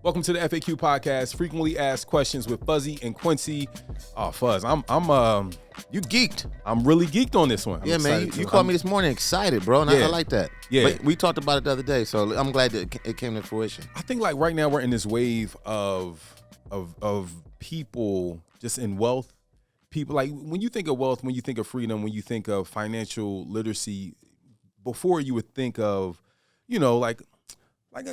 Welcome to the FAQ podcast, frequently asked questions with Fuzzy and Quincy. Oh, Fuzz, I'm You geeked. I'm really geeked on this one. Yeah, man. You called me this morning excited, bro, and Yeah. I like that. Yeah. But we talked about it the other day, so I'm glad that it came to fruition. I think like right now we're in this wave of people just in wealth. People like when you think of wealth, when you think of freedom, when you think of financial literacy, before you would think of, like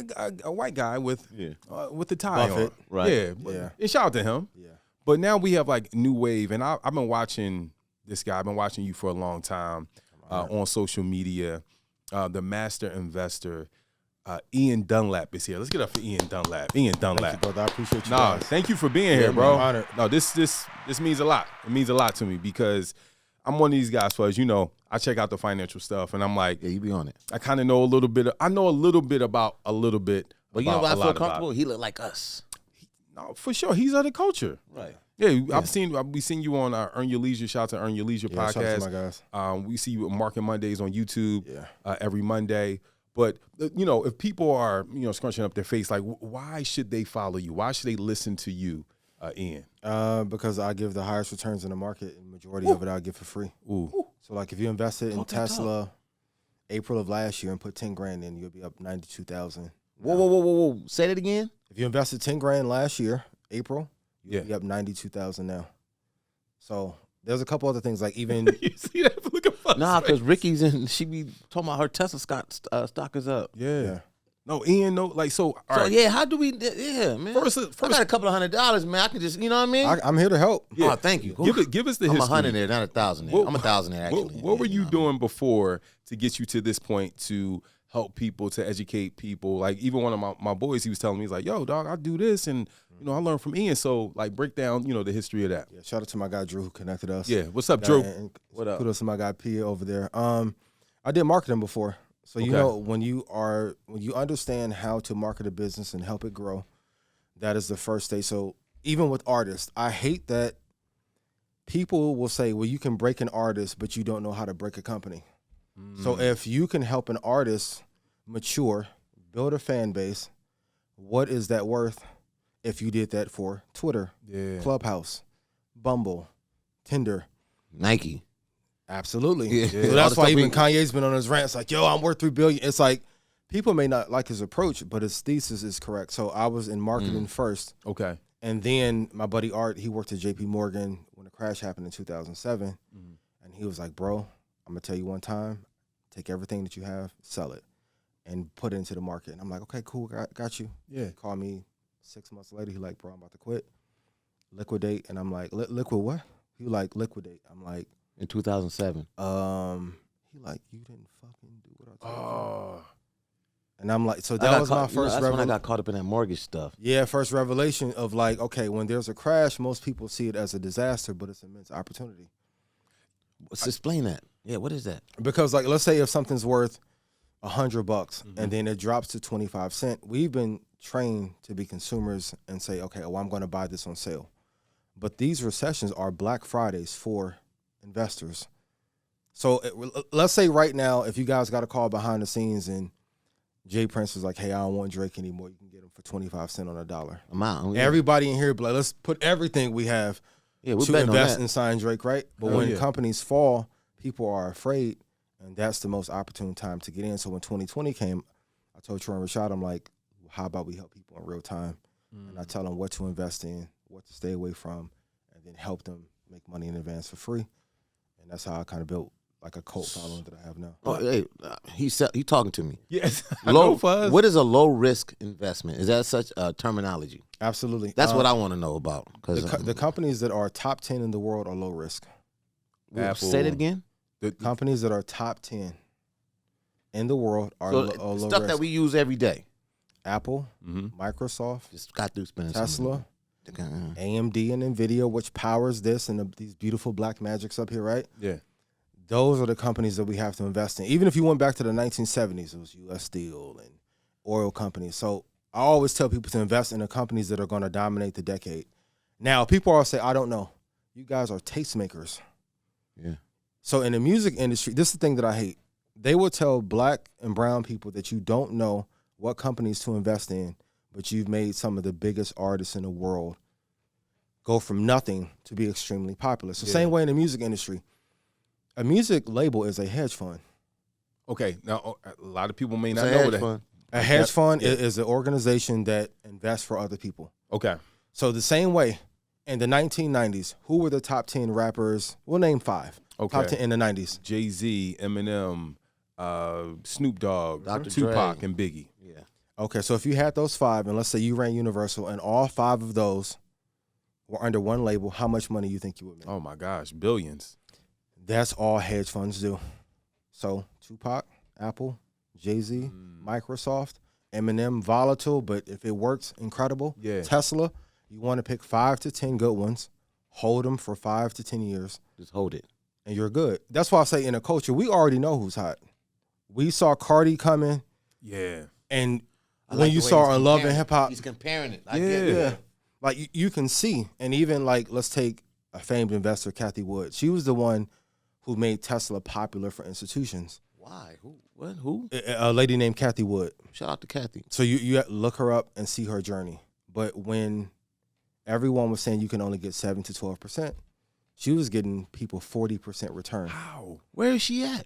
a white guy with the tie Buffett, on. right. Yeah. And shout out to him. Yeah. But now we have like new wave, and I've been watching this guy. I've been watching you for a long time on social media. The master investor, Ian Dunlap is here. Let's get up for Ian Dunlap. Ian Dunlap. Thank you, brother. I appreciate you. Nah, guys. thank you for being here, Yeah, bro. man, honored. No, this means a lot. It means a lot to me because I'm one of these guys, Fuzz. I check out the financial stuff, and I'm like, Yeah, you be on it. I kind of know a little bit. I know a little bit about a little bit. But you know about what I a feel lot about. comfortable? He look like us. No, for sure. He's of the culture. Right. Yeah, I've seen you on Earn Your Leisure. Shout out to Earn Your Leisure Yeah, shout out to podcast. my guys. We see you at Market Mondays on YouTube Yeah. every Monday. But if people are scrunching up their face, like why should they follow you? Why should they listen to you, Ian? Because I give the highest returns in the market, and majority of it I give for free. Ooh. So like if you invested in Tesla April of last year and put 10 grand in, you'll be up 92,000. Whoa. Say that again? If you invested 10 grand last year, April, you'll Yeah. be up 92,000 now. So there's a couple other things like even You see that? Look at Fuzz. Nah, because Ricky's in, she be talking about her Tesla stock is up. Yeah. No, Ian. No, like so. All So, right. yeah, how do we, yeah, man. First, I got a couple of $100, man. I can just, you know what I mean? I'm here to help. Yeah. Oh, thank you. Give us the I'm history. 100 there, not 1,000 there. What- I'm 1,000 there, actually. What were Yeah, you know. doing before to get you to this point to help people, to educate people? Like even one of my boys, he was telling me, he's like, yo, dog, I do this, and I learned from Ian. So like break down, the history of that. Yeah, shout out to my guy Drew who connected us. Yeah. What's up, Drew? And What up? Kudos to my guy Pia over there. I did marketing before. So Okay. when you understand how to market a business and help it grow, that is the first stage. So even with artists, I hate that people will say, well, you can break an artist, but you don't know how to break a company. So if you can help an artist mature, build a fan base, what is that worth if you did that for Twitter, Yeah. Clubhouse, Bumble, Tinder? Nike. Absolutely. Yeah. So All that's the why stuff even we- Kanye's been on his rants like, yo, I'm worth $3 billion. It's like people may not like his approach, but his thesis is correct. So I was in marketing first. Okay. And then my buddy Art, he worked at JP Morgan when the crash happened in 2007. And he was like, bro, I'm going to tell you one time, take everything that you have, sell it, and put it into the market. And I'm like, okay, cool, got you. Yeah. He called me 6 months later. He like, bro, I'm about to quit. Liquidate. And I'm like, liquid what? He like, liquidate. I'm like, In 2007. he like, you didn't fucking do what I told you. Oh. And I'm like, so that was my first That's when I revelation. got caught up in that mortgage stuff. Yeah, first revelation of like, okay, when there's a crash, most people see it as a disaster, but it's immense opportunity. Explain that. Yeah, what is that? Because like, let's say if something's worth $100 and then it drops to 25 cents, we've been trained to be consumers and say, okay, well, I'm going to buy this on sale. But these recessions are Black Fridays for investors. So let's say right now, if you guys got a call behind the scenes and Jay Prince was like, hey, I don't want Drake anymore. You can get him for 25 cents on a dollar. I'm out. Yeah. Everybody in here, be like, let's put everything we have Yeah, we're to betting on invest that. and sign Drake, right? But Hell when yeah. companies fall, people are afraid, and that's the most opportune time to get in. So when 2020 came, I told Troy and Rashad, I'm like, how about we help people in real time? And I tell them what to invest in, what to stay away from, and then help them make money in advance for free. And that's how I kind of built like a cult following that I have now. Oh, hey, he talking to me. Yes. I Low, know, Fuzz. what is a low risk investment? Is that such a terminology? Absolutely. That's what I want to know about. The companies that are top 10 in the world are low risk. Apple. Say that again. Companies that are top 10 in the world are So low stuff risk. that we use every day. Apple, Microsoft, Just got through spending some Tesla, money. AMD, and NVIDIA, which powers this and these beautiful black magics up here, right? Yeah. Those are the companies that we have to invest in. Even if you went back to the 1970s, it was U.S. Steel and oil companies. So I always tell people to invest in the companies that are going to dominate the decade. Now, people always say, I don't know. You guys are tastemakers. Yeah. So in the music industry, this is the thing that I hate. They will tell black and brown people that you don't know what companies to invest in, but you've made some of the biggest artists in the world go from nothing to be extremely popular. So same way in the music industry. A music label is a hedge fund. Okay, now a lot of people may not know that. Fund. A hedge fund is an organization that invests for other people. Okay. So the same way, in the 1990s, who were the top 10 rappers? We'll name 5. Okay. Top 10 in the 90s. Jay-Z, Eminem, Snoop Dogg, Dr. Tupac, Dre. and Biggie. Yeah. Okay, so if you had those 5, and let's say you ran Universal, and all 5 of those were under one label, how much money you think you would make? Oh, my gosh, billions. That's all hedge funds do. So Tupac, Apple, Jay-Z, Microsoft, Eminem, volatile, but if it works, incredible. Yeah. Tesla, you want to pick 5 to 10 good ones, hold them for 5 to 10 years, Just hold it. and you're good. That's why I say in a culture, we already know who's hot. We saw Cardi coming, Yeah. and I when like you the way saw he's her in Love and comparing Hip it. Hop, He's comparing it. I Yeah. get it. yeah, like you can see, and even like let's take a famed investor, Kathy Wood. She was the one who made Tesla popular for institutions. Why? Who? What? Who? A lady named Kathy Wood. Shout out to Kathy. So you look her up and see her journey. But when everyone was saying you can only get 7 to 12%, she was getting people 40% return. How? Where is she at?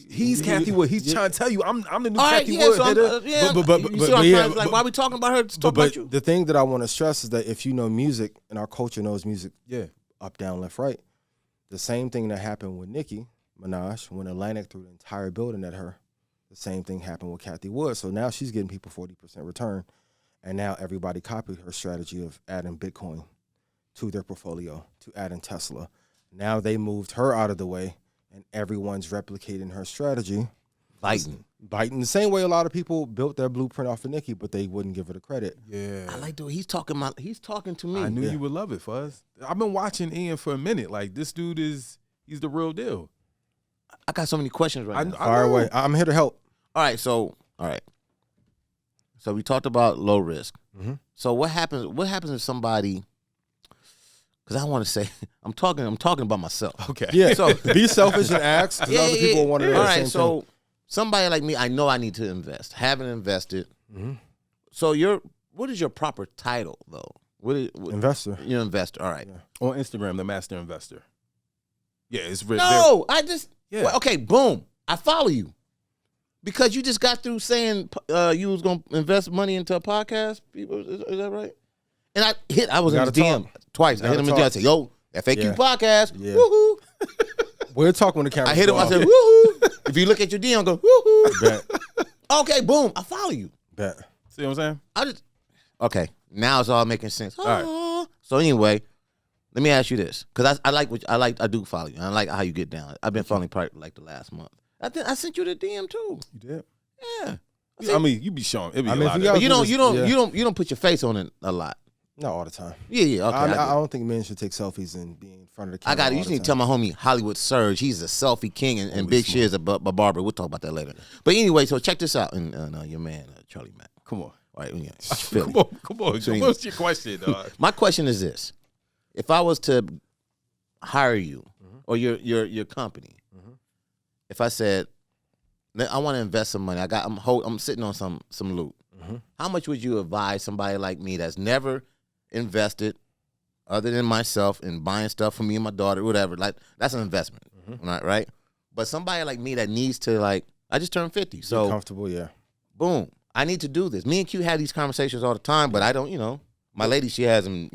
He's Kathy Wood. He's trying to tell you, I'm the new All right, Kathy yeah, Wood. so I'm, nigga. yeah. But- you but- see what I'm yeah, trying to- like, but- why we talking about her? Let's talk But about you. the thing that I want to stress is that if you know music, and our culture knows music Yeah. up, down, left, right, the same thing that happened with Nicki Minaj when Atlantic threw the entire building at her, the same thing happened with Kathy Wood. So now she's getting people 40% return. And now everybody copied her strategy of adding Bitcoin to their portfolio, to adding Tesla. Now they moved her out of the way, and everyone's replicating her strategy. Biting the same way a lot of people built their blueprint off of Nicki, but they wouldn't give her the credit. Yeah. I like the way he's talking. He's talking to me. I knew Yeah. you would love it, Fuzz. I've been watching Ian for a minute. Like, this dude he's the real deal. I got so many questions right now. Fire know. away. I'm here to help. All right. So we talked about low risk. Mhm. So what happens? What happens if somebody? Because I want to say I'm talking about myself. Okay. Yeah, So- be selfish and ask, because other people want to know All the right. same So thing. somebody like me, I know I need to invest. Haven't invested. Mhm. So what is your proper title though? What Investor. you're an investor? All right. Yeah. On Instagram, the Master Investor. Yeah, it's No, I just Yeah. well, okay. Boom, I follow you because you just got through saying you was gonna invest money into a podcast. Is that right? And I was in his gotta DM talk. twice. I hit Gotta him in the DM. I talk. said, "Yo, FAQ Yeah. podcast, Yeah. woohoo!" We're talking when the camera. I hit him. I said, "Woohoo!" If you look at your DM, go, "Woohoo!" Bet. Okay, boom, I follow you. Bet. See what I'm saying? I just okay. Now it's all making sense. right. Ah. So anyway, let me ask you this, because I do follow you. I like how you get down. I've been following probably like the last month. I sent you the DM too. You did. Yeah. I mean, you be showing. It be I a mean, lot if you of got- But Yeah. you don't put your face on it a lot. Not all the time. Yeah. Okay. I don't think men should take selfies and be in front of the camera. I got it. You all just the need to tell time. my homie Hollywood Surge. He's a selfie king and Holy Big smoke. Shiz a barber. We'll talk about that later. But anyway, so check this out. And your man Charlie Mack. Come on. All right, yeah, Philly. Come on. So What's your question, dog? My question is this: if I was to hire you or your company, if I said I want to invest some money, I'm sitting on some loot. How much would you advise somebody like me that's never invested, other than myself, in buying stuff for me and my daughter, whatever? Like that's an investment, right? But somebody like me that needs to I just turned 50, Be so comfortable, yeah. boom, I need to do this. Me and Q had these conversations all the time, but I don't, my lady, she has them,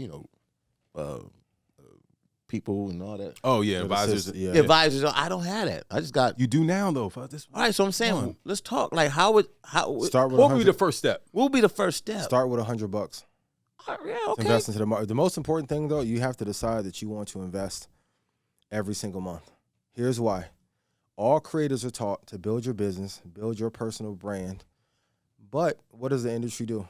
people and all that. Oh yeah, Good advisors. assist, yeah. Advisors, I don't have that. I just got. You do now though. Fuck this. All right, so I'm saying, Come on. let's talk. Like, how Start with What would be 100. the first step? will be the first step? Start with $100. All right, yeah, To okay. invest into the market. The most important thing, though, you have to decide that you want to invest every single month. Here's why. All creators are taught to build your business, build your personal brand. But what does the industry do?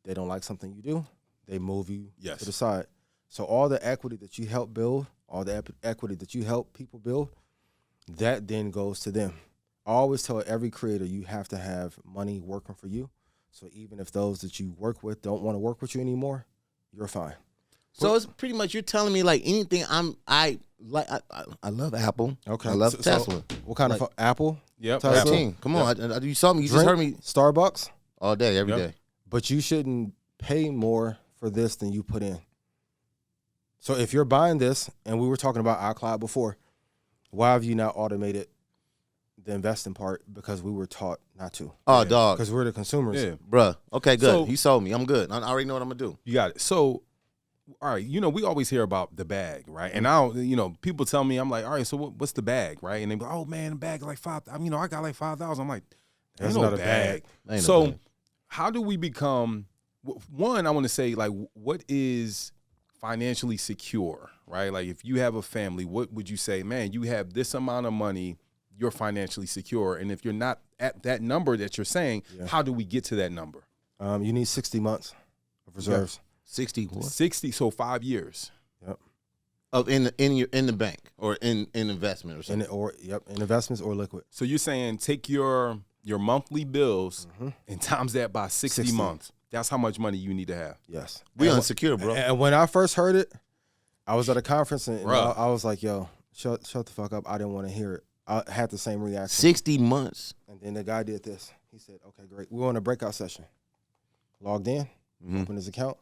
They don't like something you do, they move you Yes. to the side. So all the equity that you help build, all the equity that you help people build, that then goes to them. I always tell every creator you have to have money working for you. So even if those that you work with don't want to work with you anymore, you're fine. So it's pretty much you're telling me like anything I love Apple. Okay. I love So Tesla. what kind of Apple? Yep. Tesla? Apple. 15. Come on, you saw me. You just Drink? heard me. Starbucks? All day, every day. But you shouldn't pay more for this than you put in. So if you're buying this, and we were talking about iCloud before, why have you not automated the investing part? Because we were taught not to. Oh, dog. Because we're the consumers. Yeah. Bruh. Okay, good. So- He sold me. I'm good. I already know what I'm going to do. You got it. So, all right, we always hear about the bag, right? And I don't, people tell me, I'm like, all right, so what's the bag, right? And they go, oh man, the bag is like $5,000. I got like $5,000. I'm like, there's That's no not a bag. Ain't no So, bag. how do we become? One, I want to say, like, what is financially secure, right? Like, if you have a family, what would you say, man? You have this amount of money, you're financially secure, and if you're not at that number that you're saying, how do we get to that number? You need 60 months of reserves. 60 what? 60, so 5 years. Yep. Of in the bank or in investment or something. In investments or liquid. So you're saying take your monthly bills and times that by 60 months. That's how much money you need to have. Yes. We unsecure, bro. And when I first heard it, I was at a conference and Bruh. I was like, yo, shut the fuck up. I didn't want to hear it. I had the same reaction. 60 months. And then the guy did this. He said, okay, great. We were on a breakout session. Logged in, opened his account.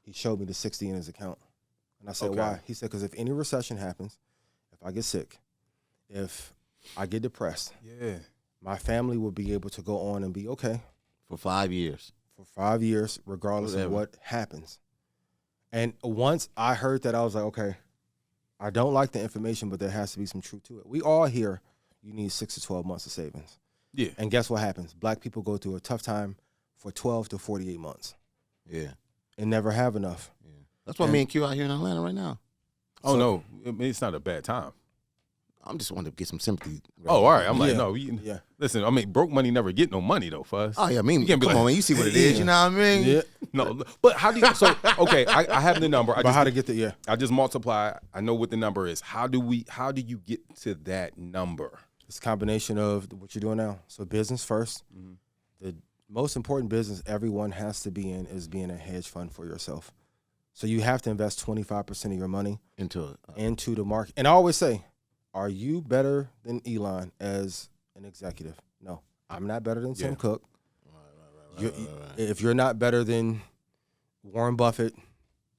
He showed me the 60 in his account. And I said, Okay. why? He said, because if any recession happens, if I get sick, if I get depressed, Yeah. my family will be able to go on and be okay For 5 years. for 5 years, regardless Whatever. of what happens. And once I heard that, I was like, okay, I don't like the information, but there has to be some truth to it. We all hear you need 6 to 12 months of savings. Yeah. And guess what happens? Black people go through a tough time for 12 to 48 months Yeah. and never have enough. That's why me and Q out here in Atlanta right now. Oh, no. It's not a bad time. I'm just wanting to get some sympathy. Oh, all right. I'm like, Yeah. no. Yeah. Listen, I mean, broke money never get no money, though, Fuzz. Oh, yeah, I mean, You can't be come like- on, man. You see what it is, you know what I mean? Yeah. No, but how do you, so, okay, I have the number. But how to get there? Yeah. I just multiply. I know what the number is. How do you get to that number? It's a combination of what you're doing now. So business first. The most important business everyone has to be in is being a hedge fund for yourself. So you have to invest 25% of your money Into it. into the market. And I always say, are you better than Elon as an executive? No, I'm not better than Tim Cook. If you're not better than Warren Buffett,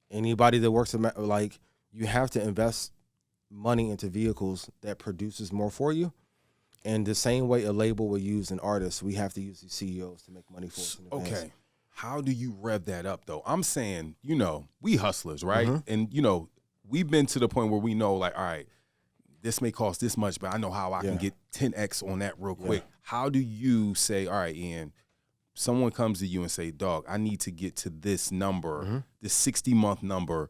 anybody that works at, like, you have to invest money into vehicles that produces more for you. And the same way a label will use an artist, we have to use these CEOs to make money for us. In advance. Okay. How do you rev that up, though? I'm saying, we hustlers, right? And, we've been to the point where we know, like, all right, this may cost this much, but I know how I can get 10X on that real quick. How do you say, all right, Ian, someone comes to you and say, dog, I need to get to this number, this 60-month number,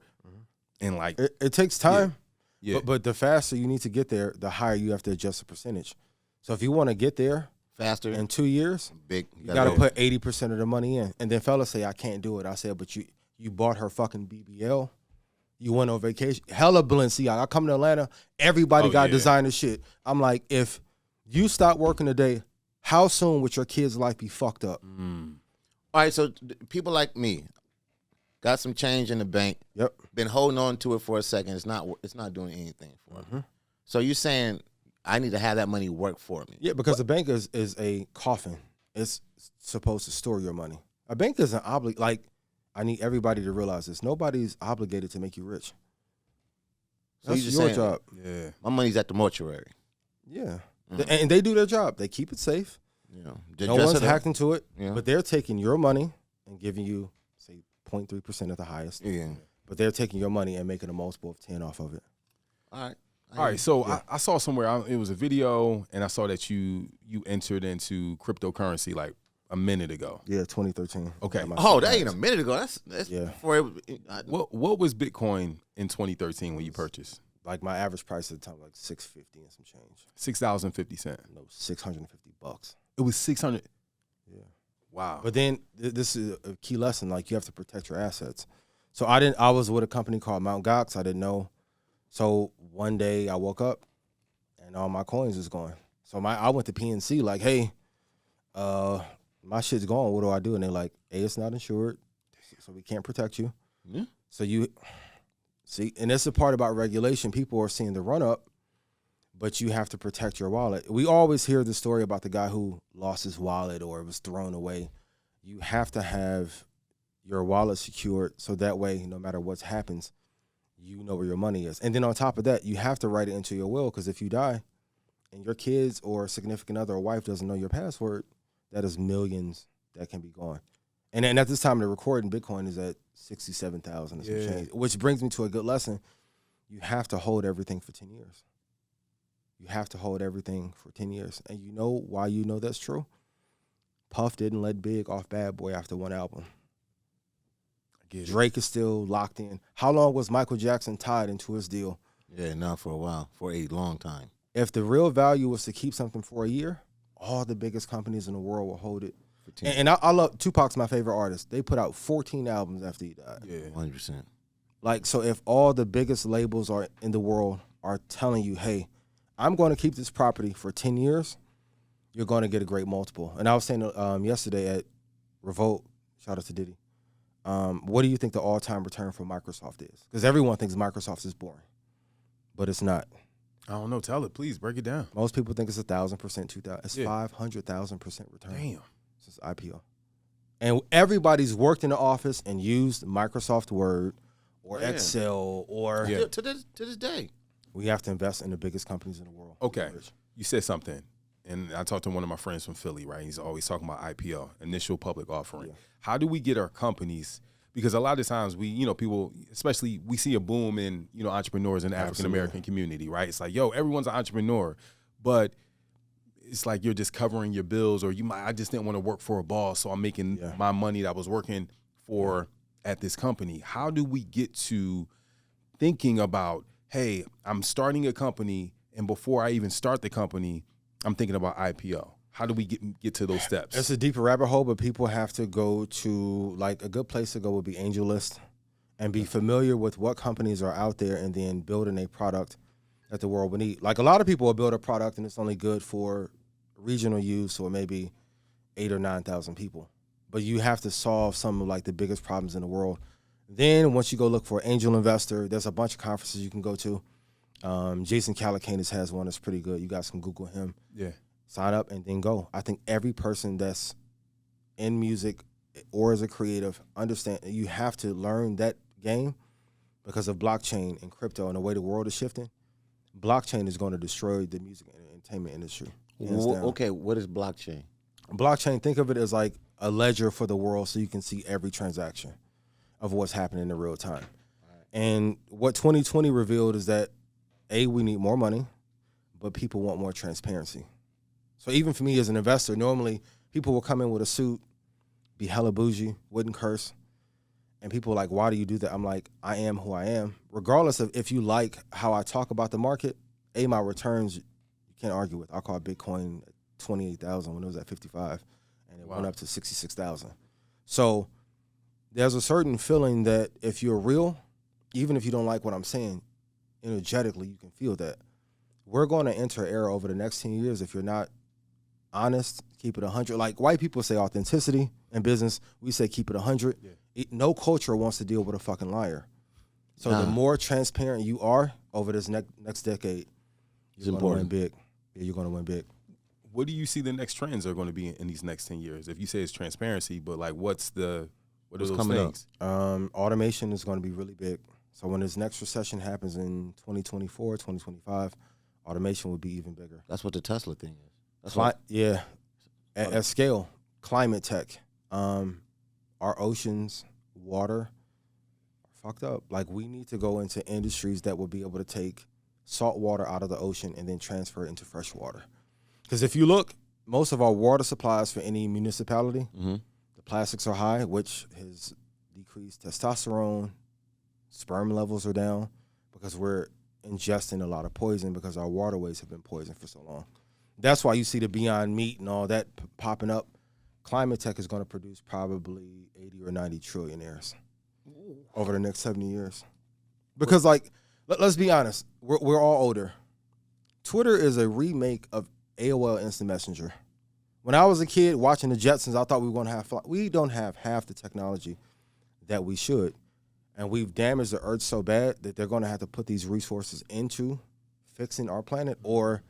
and like. It takes time. Yeah. But the faster you need to get there, the higher you have to adjust the percentage. So if you want to get there Faster. in 2 years, Big. you got to put 80% of the money in. And then fellas say, I can't do it. I said, but you bought her fucking BBL. You went on vacation. Hella Balenciaga. I come to Atlanta, everybody got designer shit. I'm like, if you stop working today, how soon would your kid's life be fucked up? All right, so people like me got some change in the bank. Yep. Been holding on to it for a second. It's not doing anything for me. So you're saying I need to have that money work for me? Yeah, because the bank is a coffin. It's supposed to store your money. A bank isn't like, I need everybody to realize this. Nobody's obligated to make you rich. So That's you just your saying, job. Yeah. My money's at the mortuary. Yeah. And they do their job. They keep it safe. Just No dress one's it up. hacked into it. Yeah. But they're taking your money and giving you, say, 0.3% at the highest. Yeah. But they're taking your money and making a multiple of 10 off of it. All right. All right, so I saw somewhere, it was a video, and I saw that you entered into cryptocurrency like a minute ago. Yeah, 2013. Okay. Got my Oh, that shit ain't a back. minute ago. That's Yeah. before it. What was Bitcoin in 2013 when you purchased? Like my average price at the time, like $650 and some change. $6.50. No, $650. It was 600. Yeah. Wow. But then this is a key lesson. Like, you have to protect your assets. So I was with a company called Mt. Gox. I didn't know. So one day I woke up and all my coins is gone. So I went to PNC like, hey, my shit's gone. What do I do? And they're like, A, it's not insured, so we can't protect you. Yeah. So you see, and that's the part about regulation. People are seeing the run up, but you have to protect your wallet. We always hear the story about the guy who lost his wallet or it was thrown away. you have to have your wallet secured so that way, no matter what happens, you know where your money is. And then on top of that, you have to write it into your will, because if you die and your kids or significant other or wife doesn't know your password, that is millions that can be gone. And then at this time of the recording, Bitcoin is at 67,000 and some change, which brings me to a good lesson. You have to hold everything for 10 years. You have to hold everything for 10 years. And you know why you know that's true? Puff didn't let Big off Bad Boy after one album. Drake is still locked in. How long was Michael Jackson tied into his deal? Yeah, not for a while, for a long time. If the real value was to keep something for a year, all the biggest companies in the world will hold it. And I love Tupac's my favorite artist. They put out 14 albums after he died. Yeah, 100%. Like, so if all the biggest labels are in the world are telling you, hey, I'm going to keep this property for 10 years, you're going to get a great multiple. And I was saying yesterday at Revolt, shout out to Diddy, what do you think the all-time return for Microsoft is? Because everyone thinks Microsoft is boring, but it's not. I don't know. Tell it, please. Break it down. Most people think it's 1,000%, 2,000. It's 500,000% return. Damn. Since IPO. And everybody's worked in the office and used Microsoft Word or Excel or to this day. We have to invest in the biggest companies in the world. Okay. You said something. And I talked to one of my friends from Philly, right? He's always talking about IPO, initial public offering. Yeah. How do we get our companies? Because a lot of times people, especially we see a boom in, entrepreneurs in the African-American community, right? It's like, yo, everyone's an entrepreneur, but it's like you're just covering your bills, or I just didn't want to work for a boss, so I'm making my money that I was working for at this company. How do we get to thinking about, hey, I'm starting a company, and before I even start the company, I'm thinking about IPO? How do we get to those steps? It's a deeper rabbit hole, but people have to go to, like, a good place to go would be AngelList and be familiar with what companies are out there and then building a product that the world would need. Like, a lot of people will build a product and it's only good for regional use or maybe 8,000 or 9,000 people. But you have to solve some of, like, the biggest problems in the world. Then once you go look for an angel investor, there's a bunch of conferences you can go to. Jason Calacanis has one that's pretty good. You guys can Google him. Yeah. Sign up and then go. I think every person that's in music or as a creative understand you have to learn that game because of blockchain and crypto and the way the world is shifting. Blockchain is going to destroy the music and entertainment industry. Okay, what is blockchain? Blockchain, think of it as like a ledger for the world so you can see every transaction of what's happening in real time. Right. And what 2020 revealed is that, A, we need more money, but people want more transparency. So even for me as an investor, normally people will come in with a suit, be hella bougie, wouldn't curse. And people are like, why do you do that? I'm like, I am who I am. Regardless of if you like how I talk about the market, my returns, you can't argue with. I call Bitcoin at 28,000 when it was at 55, and it went up to 66,000. So there's a certain feeling that if you're real, even if you don't like what I'm saying, energetically you can feel that. We're going to enter an era over the next 10 years if you're not honest, keep it 100. Like, white people say authenticity in business. We say keep it 100. Yeah. No culture wants to deal with a fucking liar. So the more transparent you are over this next decade, you're going to win big. Yeah, you're going to win big. What do you see the next trends are going to be in these next 10 years? If you say it's transparency, but like what are those things? Automation is going to be really big. So when this next recession happens in 2024, 2025, automation will be even bigger. That's what the Tesla thing is. At scale, climate tech, our oceans, water are fucked up. Like, we need to go into industries that will be able to take salt water out of the ocean and then transfer it into fresh water. Because if you look, most of our water supplies for any municipality, the plastics are high, which has decreased testosterone, sperm levels are down because we're ingesting a lot of poison because our waterways have been poisoned for so long. That's why you see the Beyond Meat and all that popping up. Climate tech is going to produce probably 80 or 90 trillionaires over the next 70 years. Because, like, let's be honest, we're all older. Twitter is a remake of AOL Instant Messenger. When I was a kid watching the Jetsons, I thought we were going to have fun. We don't have half the technology that we should. And we've damaged the earth so bad that they're going to have to put these resources into fixing our planet, or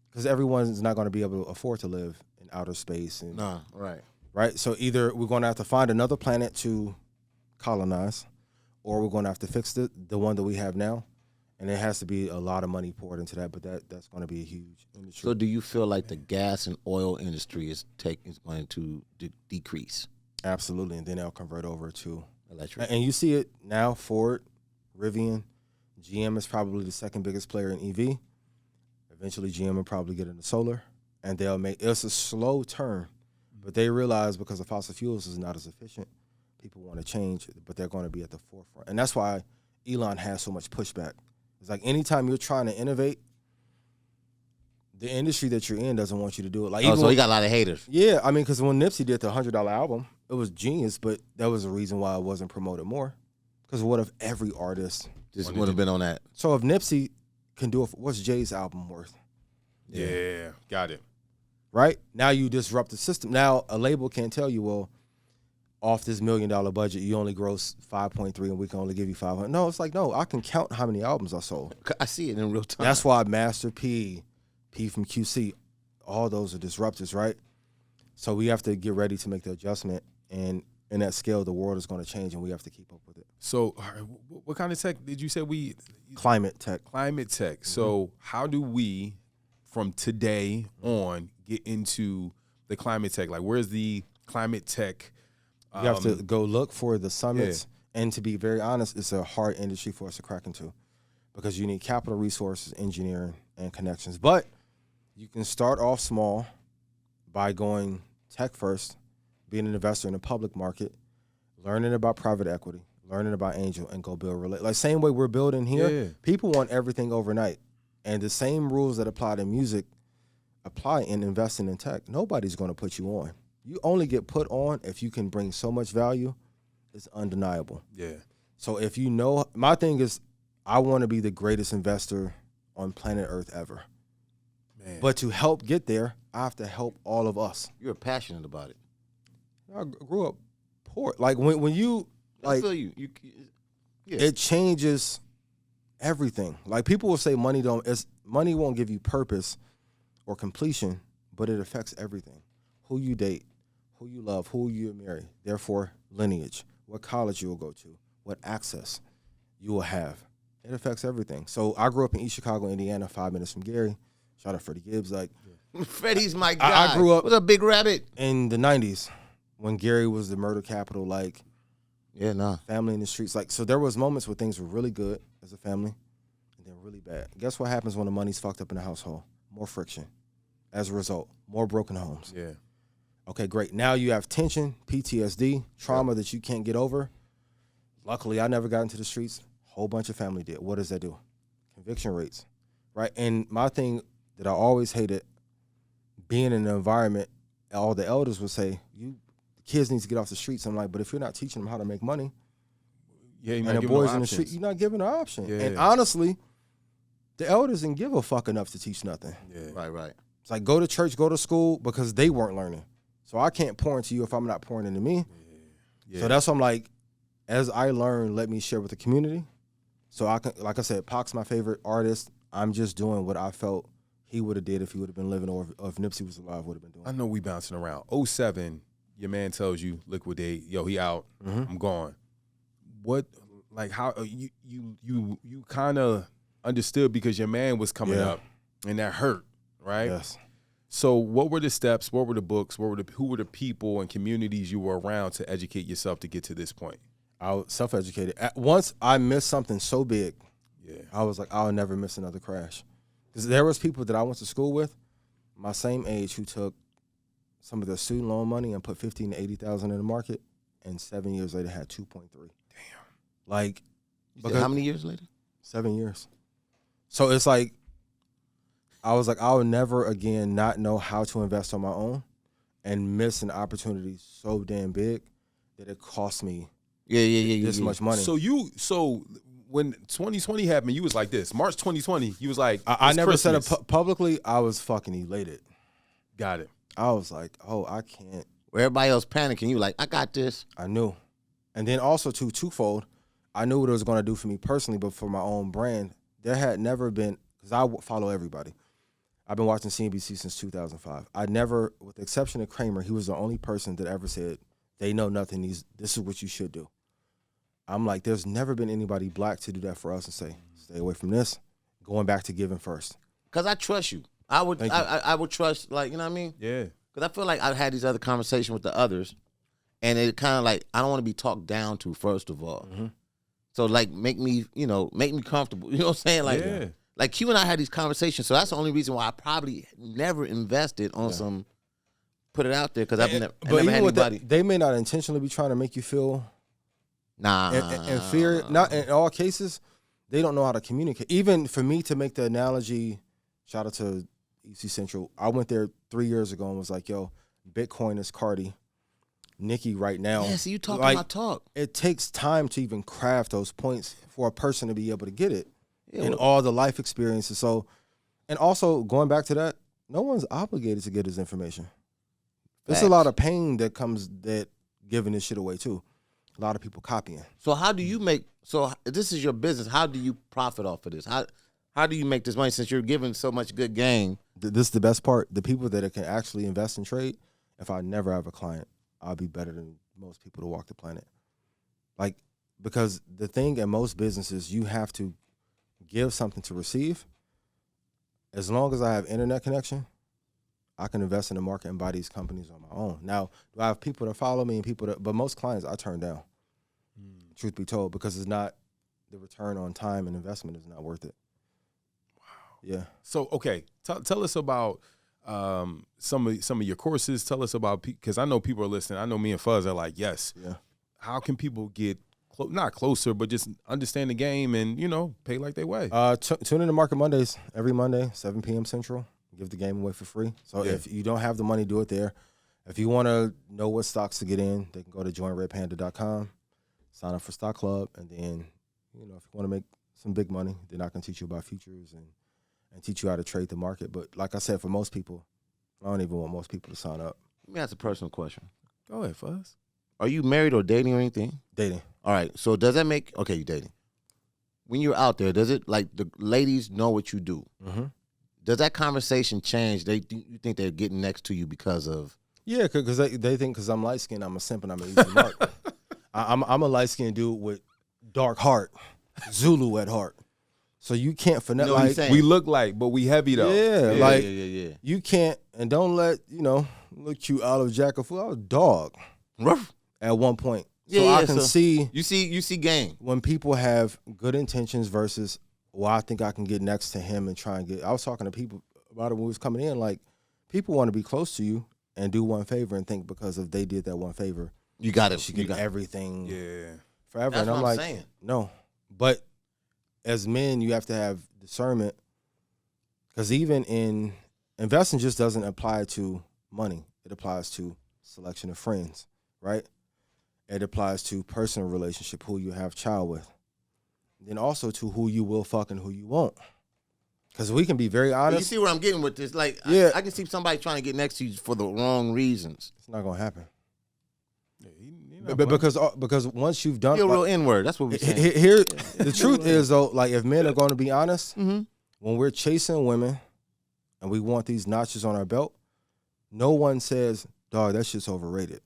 because everyone is not going to be able to afford to live in outer space. And right. right? So either we're going to have to find another planet to colonize, or we're going to have to fix the one that we have now. And there has to be a lot of money poured into that, but that's going to be a huge industry. So do you feel like the gas and oil industry is going to decrease? Absolutely, and then they'll convert over to Electric. And you see it now, Ford, Rivian, GM is probably the second biggest player in EV. Eventually, GM will probably get into solar, and it's a slow turn, but they realize because the fossil fuels is not as efficient, people want to change, but they're going to be at the forefront. And that's why Elon has so much pushback. It's like anytime you're trying to innovate, the industry that you're in doesn't want you to do it. Like, so he got a lot of haters. Yeah, I mean, because when Nipsey did the $100 album, it was genius, but that was the reason why it wasn't promoted more. Because what if every artist Just would have been on that. So if Nipsey can do it, what's Jay's album worth? Yeah, got it. Right? Now you disrupt the system. Now a label can't tell you, well, off this $1 million budget, you only gross 5.3 and we can only give you 500. No, it's like, no, I can count how many albums I sold. I see it in real time. That's why Master P from QC, all those are disruptors, right? So we have to get ready to make the adjustment. And in that scale, the world is going to change and we have to keep up with it. So what kind of tech did you say Climate tech. Climate tech. Mm-hmm. So how do we, from today on, get into the climate tech? Like, where's the climate tech? You have to go look for the summits. Yeah. And to be very honest, it's a hard industry for us to crack into because you need capital resources, engineering, and connections. But you can start off small by going tech first, being an investor in the public market, learning about private equity, learning about angel, and go build like same way we're building here. Yeah. People want everything overnight. And the same rules that apply to music apply in investing in tech. Nobody's going to put you on. You only get put on if you can bring so much value. It's undeniable. Yeah. So if you know, my thing is, I want to be the greatest investor on planet Earth ever. Man. But to help get there, I have to help all of us. You're passionate about it. I grew up poor. Like when you like, I feel you. Yeah. It changes everything. Like people will say money won't give you purpose or completion, but it affects everything. Who you date, who you love, who you marry. Therefore, lineage, what college you will go to, what access you will have. It affects everything. So I grew up in East Chicago, Indiana, 5 minutes from Gary. Shout out Freddie Gibbs. Like Freddie's my guy. I grew up with a big rabbit in the 90s when Gary was the murder capital. Like, family in the streets. Like, so there was moments where things were really good as a family, and then really bad. Guess what happens when the money's fucked up in the household? More friction. As a result, more broken homes. Yeah. Okay, great. Now you have tension, PTSD, trauma that you can't get over. Luckily, I never got into the streets. Whole bunch of family did. What does that do? Conviction rates, right? And my thing that I always hated, being in an environment, all the elders would say, the kids need to get off the streets. I'm like, but if you're not teaching them how to make money, and the boys in the street, you're not giving an option. Yeah. And honestly, the elders didn't give a fuck enough to teach nothing. Yeah. Right. It's like, go to church, go to school, because they weren't learning. So I can't pour into you if I'm not pouring into me. Yeah. So that's why I'm like, as I learn, let me share with the community. So I can, like I said, Pac's my favorite artist. I'm just doing what I felt he would have did if he would have been living, or if Nipsey was alive, would have been doing. I know we bouncing around. 07, your man tells you, liquidate. Yo, he out. Mm-hmm. I'm gone. What, like, how you kind of understood because your man was coming up, and that hurt, right? Yes. So what were the steps? What were the books? Who were the people and communities you were around to educate yourself to get to this point? I was self-educated. Once I missed something so big, I was like, I'll never miss another crash. Because there was people that I went to school with, my same age, who took some of their student loan money and put $15,000 to $80,000 in the market, and 7 years later had 2.3. Damn. Like, how many years later? 7 years. So it's like, I was like, I'll never again not know how to invest on my own and miss an opportunity so damn big that it cost me this much money. So when 2020 happened, you was like this. March 2020, you was like, I never said it publicly. I was fucking elated. Got it. I was like, oh, I can't. Where everybody else panicking, you like, I got this. I knew. And then also twofold, I knew what it was going to do for me personally, but for my own brand, there had never been, because I follow everybody. I've been watching CNBC since 2005. I never, with the exception of Kramer, he was the only person that ever said, they know nothing. This is what you should do. I'm like, there's never been anybody black to do that for us and say, stay away from this. Going back to giving first. Because I trust you. I would trust, like, you know what I mean? Yeah. Because I feel like I've had these other conversations with the others, and it kind of like, I don't want to be talked down to, first of all. Mm-hmm. So, like, make me comfortable. You know what I'm saying? Like Q and I had these conversations, so that's the only reason why I probably never invested on some, put it out there, because I've never had anybody. They may not intentionally be trying to make you feel and fear. Not in all cases, they don't know how to communicate. Even for me to make the analogy, shout out to EC Central, I went there 3 years ago and was like, yo, Bitcoin is Cardi. Nikki right now. Yeah, so you talking like, my talk. It takes time to even craft those points for a person to be able to get it. Yeah, and all the life experiences. So, and also going back to that, no one's obligated to get his information. There's a lot of pain that comes that giving this shit away too. A lot of people copying. So how do you make? So this is your business. How do you profit off of this? How do you make this money since you're giving so much good game? This is the best part. The people that can actually invest and trade. If I never have a client, I'll be better than most people to walk the planet. Like, because the thing in most businesses, you have to give something to receive. As long as I have internet connection, I can invest in the market and buy these companies on my own. Now, do I have people that follow me and but most clients I turn down, truth be told, because it's not, the return on time and investment is not worth it. Wow. Yeah. So, okay, tell us about some of your courses. Tell us about, because I know people are listening. I know me and Fuzz are like, yes. Yeah. How can people get not closer, but just understand the game and, pay like they weigh? Tune in to Market Mondays every Monday, 7 p.m. Central. Give the game away for free. So if you don't have the money, do it there. If you want to know what stocks to get in, they can go to joinredpanda.com, sign up for Stock Club, and then, if you want to make some big money, then I can teach you about futures and teach you how to trade the market. But like I said, for most people, I don't even want most people to sign up. Let me ask a personal question. Go ahead, Fuzz. Are you married or dating or anything? Dating. All right. So does that make, okay, you dating. When you're out there, does it, like, the ladies know what you do? Mm-hmm. Does that conversation change? You think they're getting next to you because of? Yeah, because they think because I'm light-skinned, I'm a simp and I'm an easy mark. I'm a light-skinned dude with dark heart, Zulu at heart. So you can't finesse. You know what we look like, but we heavy though. Yeah. You can't, and don't let, look cute olive jacket fool. I was a dog. Rough. At one point. So I can see. You see game. When people have good intentions versus, well, I think I can get next to him and try and get. I was talking to people about it when we was coming in. Like, people want to be close to you and do one favor and think because if they did that one favor, you got it. She get everything. Yeah. Forever. That's and I'm what like, saying. No. But as men, you have to have discernment, because even in investing just doesn't apply to money. It applies to selection of friends, right? It applies to personal relationship, who you have child with. Then also to who you will fuck and who you won't. Because we can be very honest. You see where I'm getting with this? Like, yeah. I can see somebody trying to get next to you for the wrong reasons. It's not going to happen. Yeah, because once you've done, you're a real N-word. That's what we're saying. Here, the truth is though, like, if men are going to be honest, when we're chasing women and we want these notches on our belt, no one says, "Dog, that shit's overrated."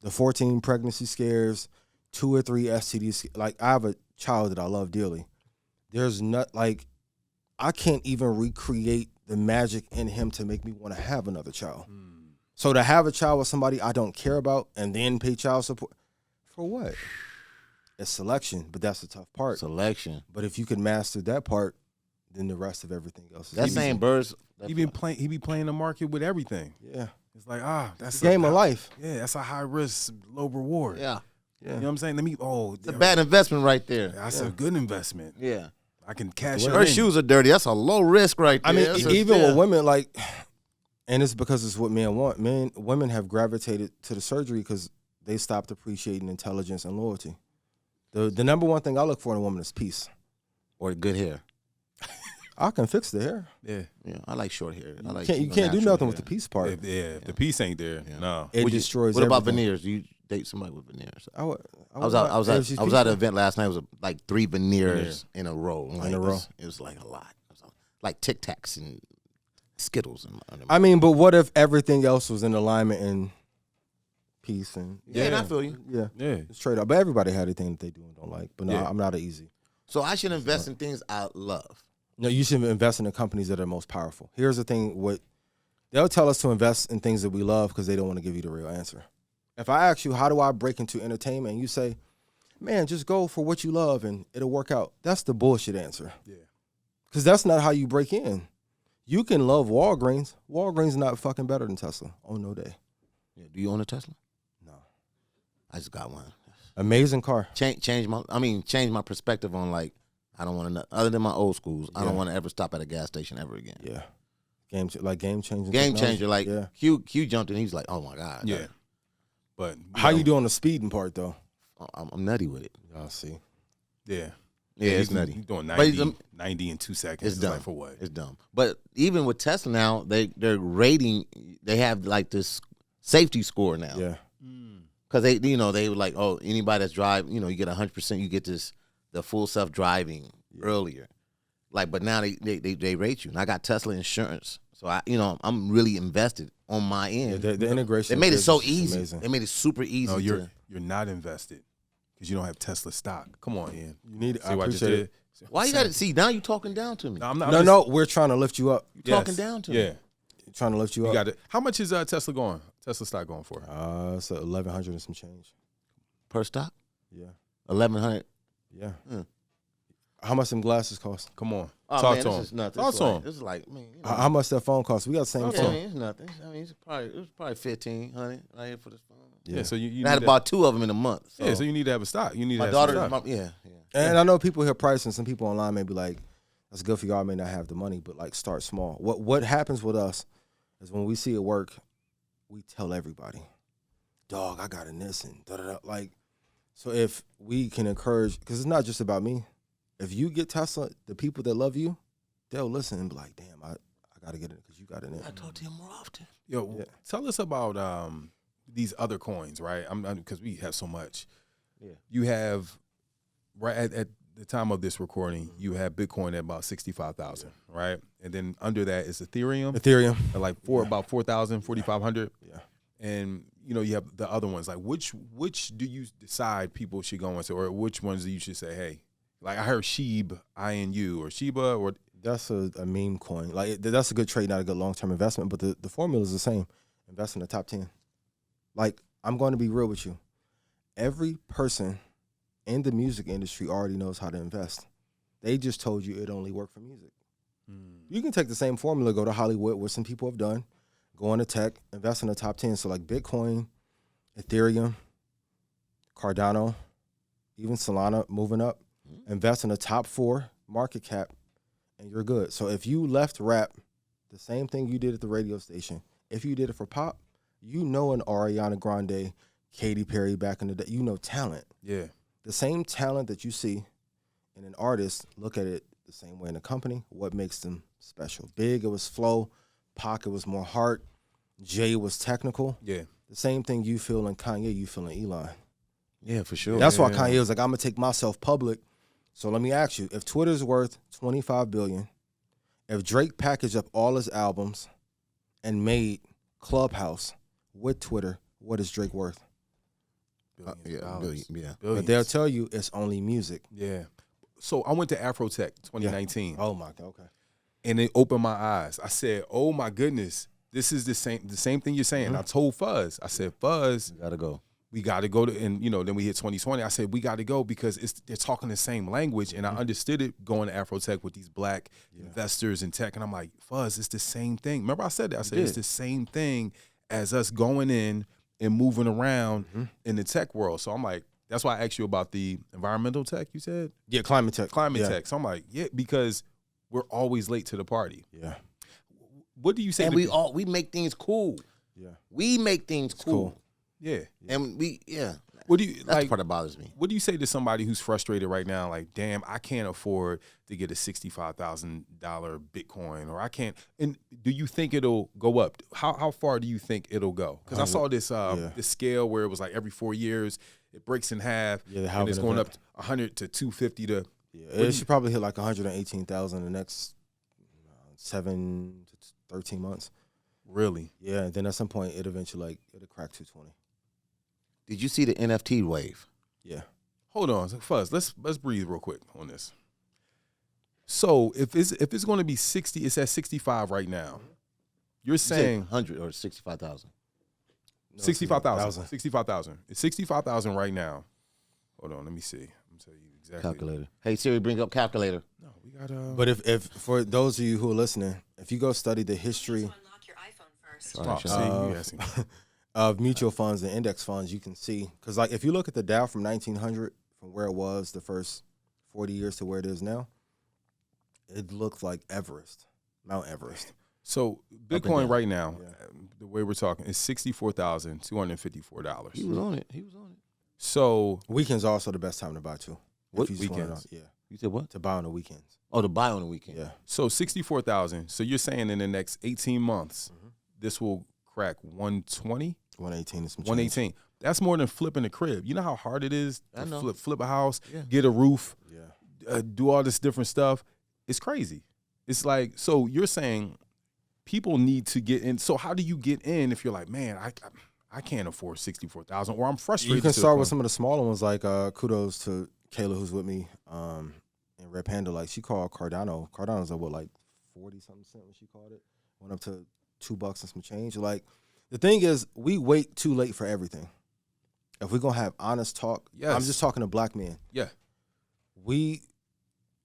The 14 pregnancy scares, 2 or 3 STDs. Like, I have a child that I love dearly. There's not, like, I can't even recreate the magic in him to make me want to have another child. So to have a child with somebody I don't care about and then pay child support, for what? It's selection, but that's the tough part. Selection. But if you can master that part, then the rest of everything else is that easy. same birds. He be playing the market with everything. Yeah. It's like, that's the game of life. Yeah, that's a high risk, low reward. Yeah. You know what I'm saying? It's a bad investment right there. That's a good investment. Yeah. I can cash it in. Her shoes are dirty. That's a low risk right there. I mean, even with women, like, and it's because it's what men want. Women have gravitated to the surgery because they stopped appreciating intelligence and loyalty. The number one thing I look for in a woman is peace. Or good hair. I can fix the hair. Yeah. I like short hair. You can't do nothing with the peace part. If the peace ain't there, no. It destroys What about everything. veneers? Do you date somebody with veneers? I was at an event last night. It was like 3 veneers in a row. Like, in a row. It was like a lot. It was like Tic Tacs and Skittles. I mean, but what if everything else was in alignment and peace and yeah, I feel you. yeah, Yeah. it's trade off. But everybody had a thing that they do and don't like. But no, Yeah. I'm not an easy. So I should invest in things I love. No, you should invest in the companies that are most powerful. Here's the thing: what they'll tell us to invest in things that we love because they don't want to give you the real answer. If I ask you, how do I break into entertainment, and you say, man, just go for what you love and it'll work out. That's the bullshit answer. Yeah. Because that's not how you break in. You can love Walgreens. Walgreens is not fucking better than Tesla. Oh, no day. Yeah. Do you own a Tesla? No. I just got one. Amazing car. Change my perspective on like I don't want to other than my old schools. I don't want to ever stop at a gas station ever again. Yeah. Game changing. Game changer. Like yeah. Q jumped in. He was like, oh my god. Yeah. But how you doing the speeding part though? I'm nutty with it. I'll see. Yeah. Yeah, it's nutty. He's doing But 90 in 2 seconds. It's dumb. Like for what? It's dumb. But even with Tesla now, they're rating. They have like this safety score now. Yeah. Because they were like, oh, anybody that's driving, you get 100%. You get the full self driving earlier. Like, but now they rate you. And I got Tesla insurance, so I'm really invested on my end. Yeah, the integration. They made it so is easy. amazing. They made it super easy. No, you're not invested because you don't have Tesla stock. Come on, Ian. You need. See I what I just appreciate did? it. Why you got to see now? You talking down to me? No, I'm not. No, we're trying to lift you up. You talking down to me? Yeah. Trying to lift you You up. got it. How much is Tesla going? Tesla stock going for? It's 1,100 and some change. Per stock? Yeah. 1,100. Yeah. Mm. How much them glasses cost? Come on. Oh, Talk man, to this him. is nothing. Talk to him. This is like, man. How much that phone cost? We got the same Yeah, phone. it's nothing. I mean, it was probably 1,500 right here for this phone. Yeah. So you I had need about 2 of them in a month. So. Yeah. So you need to have a stock. You need my to have daughter, some stock. yeah. And I know people hear price, and some people online may be like, "That's good for y'all." May not have the money, but like start small. What happens with us is when we see it work, we tell everybody, "Dog, I got in this," and da da da. Like, so if we can encourage, because it's not just about me. If you get Tesla, the people that love you, they'll listen and be like, "Damn, I got to get it because you got it in." I talk to him more often. Yo, tell us about these other coins, right? I'm because we have so much. Yeah. You have right at the time of this recording, you have Bitcoin at about 65,000, right? And then under that is Ethereum. At like about 4,000, 4,500. Yeah. And you have the other ones. Like which do you decide people should go into, or which ones do you should say, hey, like I heard Sheeb, INU, or Shiba, or That's a meme coin. Like that's a good trade, not a good long-term investment. But the formula is the same. Invest in the top 10. Like, I'm going to be real with you. Every person in the music industry already knows how to invest. They just told you it only worked for music. You can take the same formula, go to Hollywood, what some people have done, go into tech, invest in the top 10. So like Bitcoin, Ethereum, Cardano, even Solana moving up. Invest in the top 4 market cap, and you're good. So if you left rap, the same thing you did at the radio station, if you did it for pop, an Ariana Grande, Katy Perry back in the day, talent. yeah. The same talent that you see in an artist, look at it the same way in a company. What makes them special? Big, it was flow. Pac, it was more heart. Jay was technical. Yeah. The same thing you feel in Kanye, you feel in Elon. Yeah, for sure. That's why Kanye was like, I'm going to take myself public. So let me ask you, if Twitter's worth $25 billion, if Drake packaged up all his albums and made Clubhouse with Twitter, what is Drake worth? Billions. Yeah. But they'll tell you it's only music. Yeah. So I went to Afrotech 2019. Oh my God, okay. And it opened my eyes. I said, "Oh my goodness, this is the same thing you're saying." I told Fuzz, I said, "Fuzz, Gotta go. we got to go to," and then we hit 2020. I said, "We got to go because they're talking the same language," and I understood it going to Afrotech with these black investors in tech, and I'm like, "Fuzz, it's the same thing." Remember, I said that. I said it's the same thing as us going in and moving around in the tech world. So I'm like, that's why I asked you about the environmental tech. You said Climate tech. tech. So I'm like, yeah, because we're always late to the party. Yeah. What do you say? And we make things cool. Yeah. We make things cool. Yeah. And What do you that's like? the part that bothers me. What do you say to somebody who's frustrated right now? Like, damn, I can't afford to get a $65,000 Bitcoin, or I can't. And do you think it'll go up? How far do you think it'll go? Because I saw this this scale where it was like every 4 years it breaks in half. Yeah, and it's going up 100 to 250 to. Yeah, it should probably hit like 118,000 the next 7 13 months. Really? Yeah, and then at some point, it'll crack 220. Did you see the NFT wave? Yeah. Hold on, Fuzz. Let's breathe real quick on this. So if it's going to be 60, it's at 65 right now. You're saying 100 or 65,000. 65,000. 65,000. It's 65,000 right now. Hold on, let me see. I'm tell you exactly. Calculator. Hey Siri, bring up calculator. No, we got But if for those of you who are listening, if you go study the history Unlock your iPhone first. All right, see, Sean. you asking. of mutual funds and index funds, you can see, because like if you look at the Dow from 1900, from where it was the first 40 years to where it is now, it looks like Mount Everest. So Bitcoin right now, Yeah. the way we're talking, is $64,254. He was on it. So Weekends are also the best time to buy too. What if you just wanna weekends? know. Yeah, You said what? to buy on the weekends. Oh, to buy on the weekend. Yeah, 64,000. So you're saying in the next 18 months, Mm-hmm. this will crack 120, 118 is some change. 118. That's more than flipping a crib. You know how hard it is I to know. flip a house, Yeah. get a roof, Yeah, do all this different stuff. It's crazy. It's like, so you're saying people need to get in. So how do you get in if you're like, man, I can't afford 64,000, or I'm frustrated. you can to the start with point- some of the smaller ones. Like kudos to Kayla who's with me in Red Panda. Like she called Cardano. Cardano's at what, like 40 something cent when she called it. Went up to $2 and some change. Like the thing is, we wait too late for everything. If we're gonna have honest talk, Yes. I'm just talking to black men. Yeah. We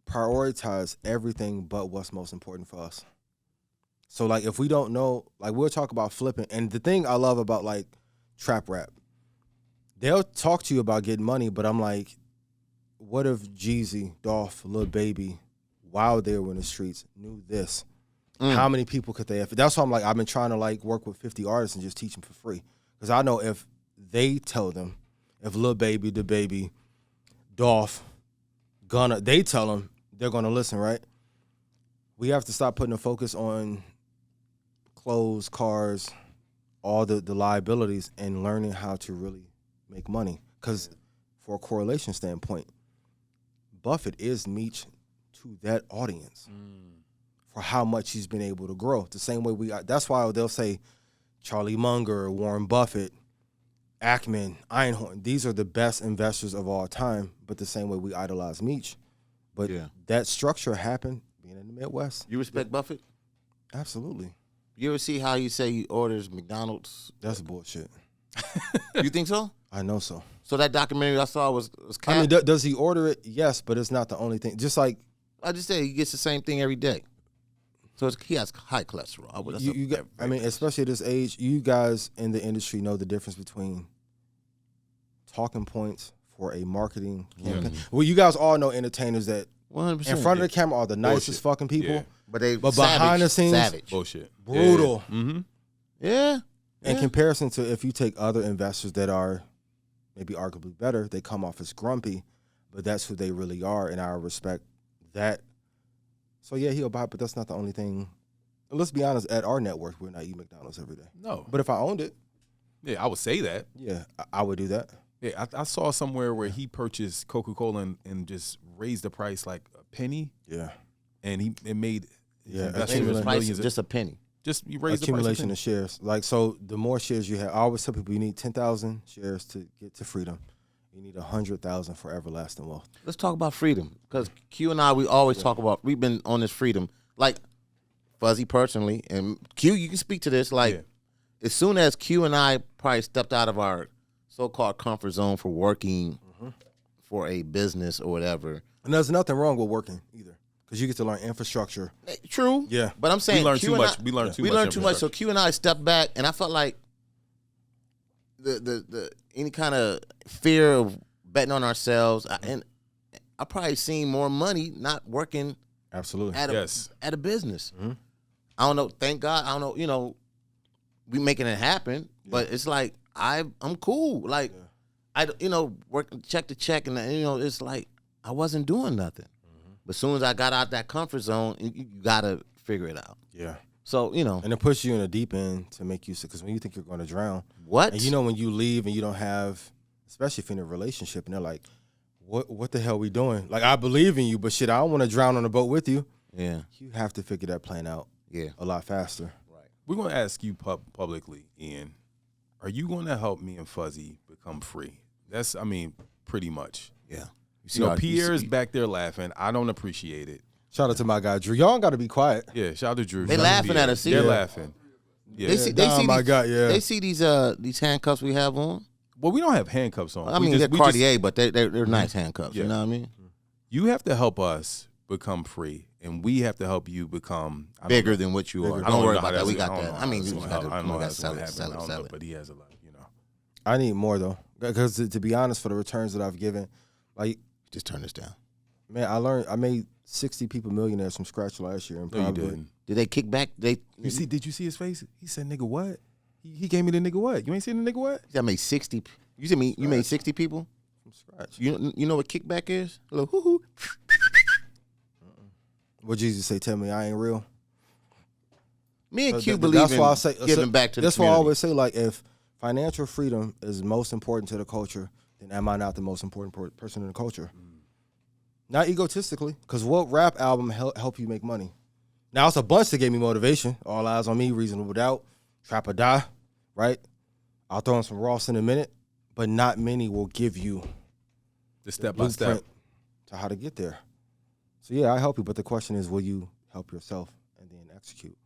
prioritize everything but what's most important for us. So like if we don't know, like we'll talk about flipping. And the thing I love about like trap rap, they'll talk to you about getting money, but I'm like, what if Jeezy, Dolph, Lil Baby, while they were in the streets, knew this? How many people could they have? That's why I'm like, I've been trying to like work with 50 artists and just teach them for free. Because I know if they tell them, if Lil Baby, the Baby, Dolph, Gunna, they tell them, they're gonna listen, right? We have to stop putting the focus on clothes, cars, all the liabilities, and learning how to really make money. Because for a correlation standpoint, Buffett is niche to that audience for how much he's been able to grow. The same way that's why they'll say Charlie Munger, Warren Buffett, Ackman, Einhorn, these are the best investors of all time, but the same way we idolize Meech. But Yeah. that structure happened being in the Midwest. You respect Buffett? Absolutely. You ever see how he say he orders McDonald's? That's bullshit. You think so? I know so. So that documentary I saw was I mean, cap? does he order it? Yes, but it's not the only thing. Just like I just said he gets the same thing every day. So he has high cholesterol. I mean, especially at this age, you guys in the industry know the difference between talking points for a marketing campaign. Well, you guys all know entertainers that 100%. in front of the camera are the nicest Bullshit. fucking people, Yeah. But behind the scenes- savage. Bullshit. brutal. Mm-hmm. Yeah. In comparison to if you take other investors that are maybe arguably better, they come off as grumpy, but that's who they really are, and I respect that. So yeah, he'll buy it, but that's not the only thing. And let's be honest, at our network, we're not eating McDonald's every day. No. But if I owned it, Yeah, I would say that. yeah, I would do that. Yeah, I saw somewhere where he purchased Coca-Cola and just raised the price like a penny, Yeah. and it made his Yeah, investment accumulate- Price millions. is just a penny. Just you raise Accumulation the of shares. Like, so the more shares you have, I always tell people you need 10,000 shares to get to freedom. You need 100,000 for everlasting wealth. Let's talk about freedom. Because Q and I, we always talk about, we've been on this freedom. Like, Fuzzy personally, and Q, you can speak to this. Like, Yeah. as soon as Q and I probably stepped out of our so-called comfort zone for working for a business or whatever. And there's nothing wrong with working either, because you get to learn infrastructure. True. Yeah. But I'm saying We learned Q too and much. I- We learned too we much learned too much. So infrastructure. Q and I stepped back, and I felt like the any kind of fear of betting on ourselves, and I probably seen more money not working Absolutely. at a Yes. at a business. I don't know. Thank God. I don't know. You know, we making it happen, but it's like I'm cool. Like working check to check, and it's like I wasn't doing nothing. But as soon as I got out that comfort zone, you gotta figure it out. Yeah. So And it puts you in a deep end to make you sick, because when you think you're going to drown, what? and when you leave and you don't have, especially if you're in a relationship, and they're like, what the hell we doing? Like, I believe in you, but shit, I don't want to drown on the boat with you. Yeah. You have to figure that plan out. a lot faster. Right. We're going to ask you publicly, Ian, are you going to help me and Fuzzy become free? That's, I mean, pretty much. Yeah. You know, Pierre's back there laughing. I don't appreciate it. Shout out to my guy Drew. Y'all got to be quiet. Yeah, shout out to Drew. They Shout out to laughing Pierre. at us. They're Yeah. laughing. Yeah. They see yeah. They see these handcuffs we have on. Well, we don't have handcuffs on. I mean, they're Cartier, but they're nice handcuffs. Yeah. You know what I mean? You have to help us become free, and we have to help you become Bigger than what you are. Don't worry about that. We got that. I mean, we got to sell it. But he has a lot, you know. I need more though, because to be honest, for the returns that I've given, like, Just turn this down. man, I made 60 people millionaires from scratch last year. And No, you probably didn't. Did they kick back? Did you see his face? He said, "Nigga, what?" He gave me the nigga what? You ain't seen the nigga what? I made 60. You said you made 60 people? from scratch. You know what kickback is? A little hoo-hoo. What Jesus say? Tell me I ain't real. Me and Q That's believe why I in say giving back to the That's why I community. always say, like, if financial freedom is most important to the culture, then am I not the most important person in the culture? Not egotistically, because what rap album help you make money? Now, it's a bunch that gave me motivation. All Eyes on Me, Reasonable Doubt, Trap or Die, right? I'll throw in some Ross in a minute, but not many will give you The step by step. blueprint to how to get there. So, yeah, I help you, but the question is, will you help yourself and then execute?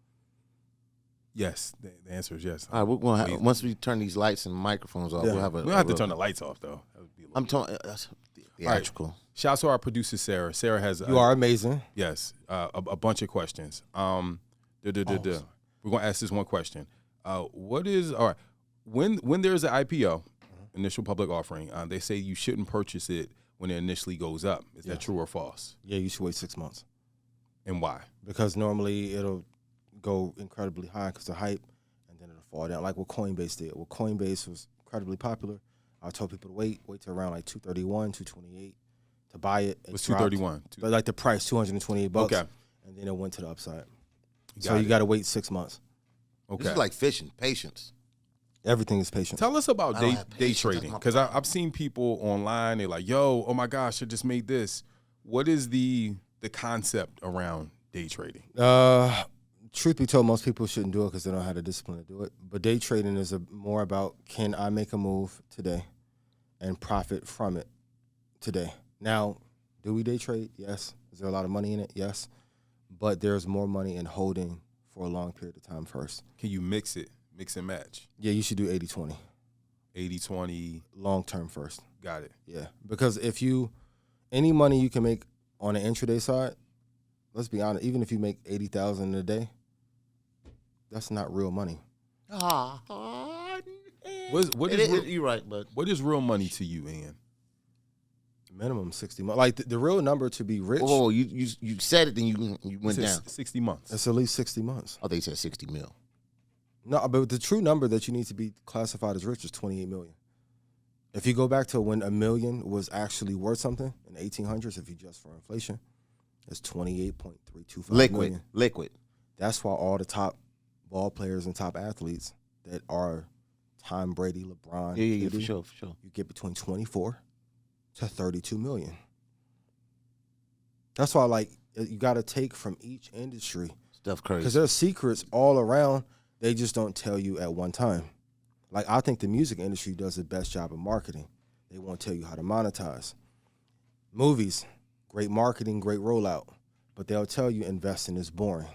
Yes, the answer is yes. All right, we're gonna once we turn these lights and microphones off, Yeah. we'll have a. We don't have to turn the lights off though. That would be a little- I'm talking theatrical. Shout out to our producer Sarah. Sarah has You are amazing. yes a bunch of questions. We're gonna ask this one question. What is all right when there's an IPO, initial public offering? They say you shouldn't purchase it when it initially goes up. Is that true or false? Yeah, you should wait 6 months. And why? Because normally it'll go incredibly high because of hype, and then it'll fall down. Like what Coinbase did. Well, Coinbase was incredibly popular. I told people to wait to around like 231, 228 to buy it. It was 231. But like the price, $228. Okay. And then it went to the upside. Got So it. you got to wait 6 months. Okay. This is like fishing, patience. Everything is patient. Tell us about I don't day have patience. trading, because I've seen people online. They're like, "Yo, oh my gosh, I just made this." What is the concept around day trading? Truth be told, most people shouldn't do it because they don't have the discipline to do it. But day trading is more about, can I make a move today and profit from it today? Now, do we day trade? Yes. Is there a lot of money in it? Yes. But there's more money in holding for a long period of time first. Can you mix and match? Yeah, you should do 80-20. 80-20, Long term first. got it. Yeah. Because any money you can make on the intraday side, let's be honest, even if you make $80,000 in a day, that's not real money. You're right, but What is real money to you, Ian? Minimum 60 months. Like the real number to be rich, whoa, you said it, then you went It's down. 60 months. it's at least 60 months. Oh, they said 60 mil. No, but the true number that you need to be classified as rich is 28 million. If you go back to when a million was actually worth something in the 1800s, if you adjust for inflation, it's 28.325 million. Liquid. That's why all the top ball players and top athletes that are Tom Brady, LeBron, Yeah, for KD, sure. you get between 24 to 32 million. That's why, like, you got to take from each industry Stuff crazy. because there's secrets all around. They just don't tell you at one time. Like, I think the music industry does the best job of marketing. They won't tell you how to monetize. Movies, great marketing, great rollout, but they'll tell you investing is boring.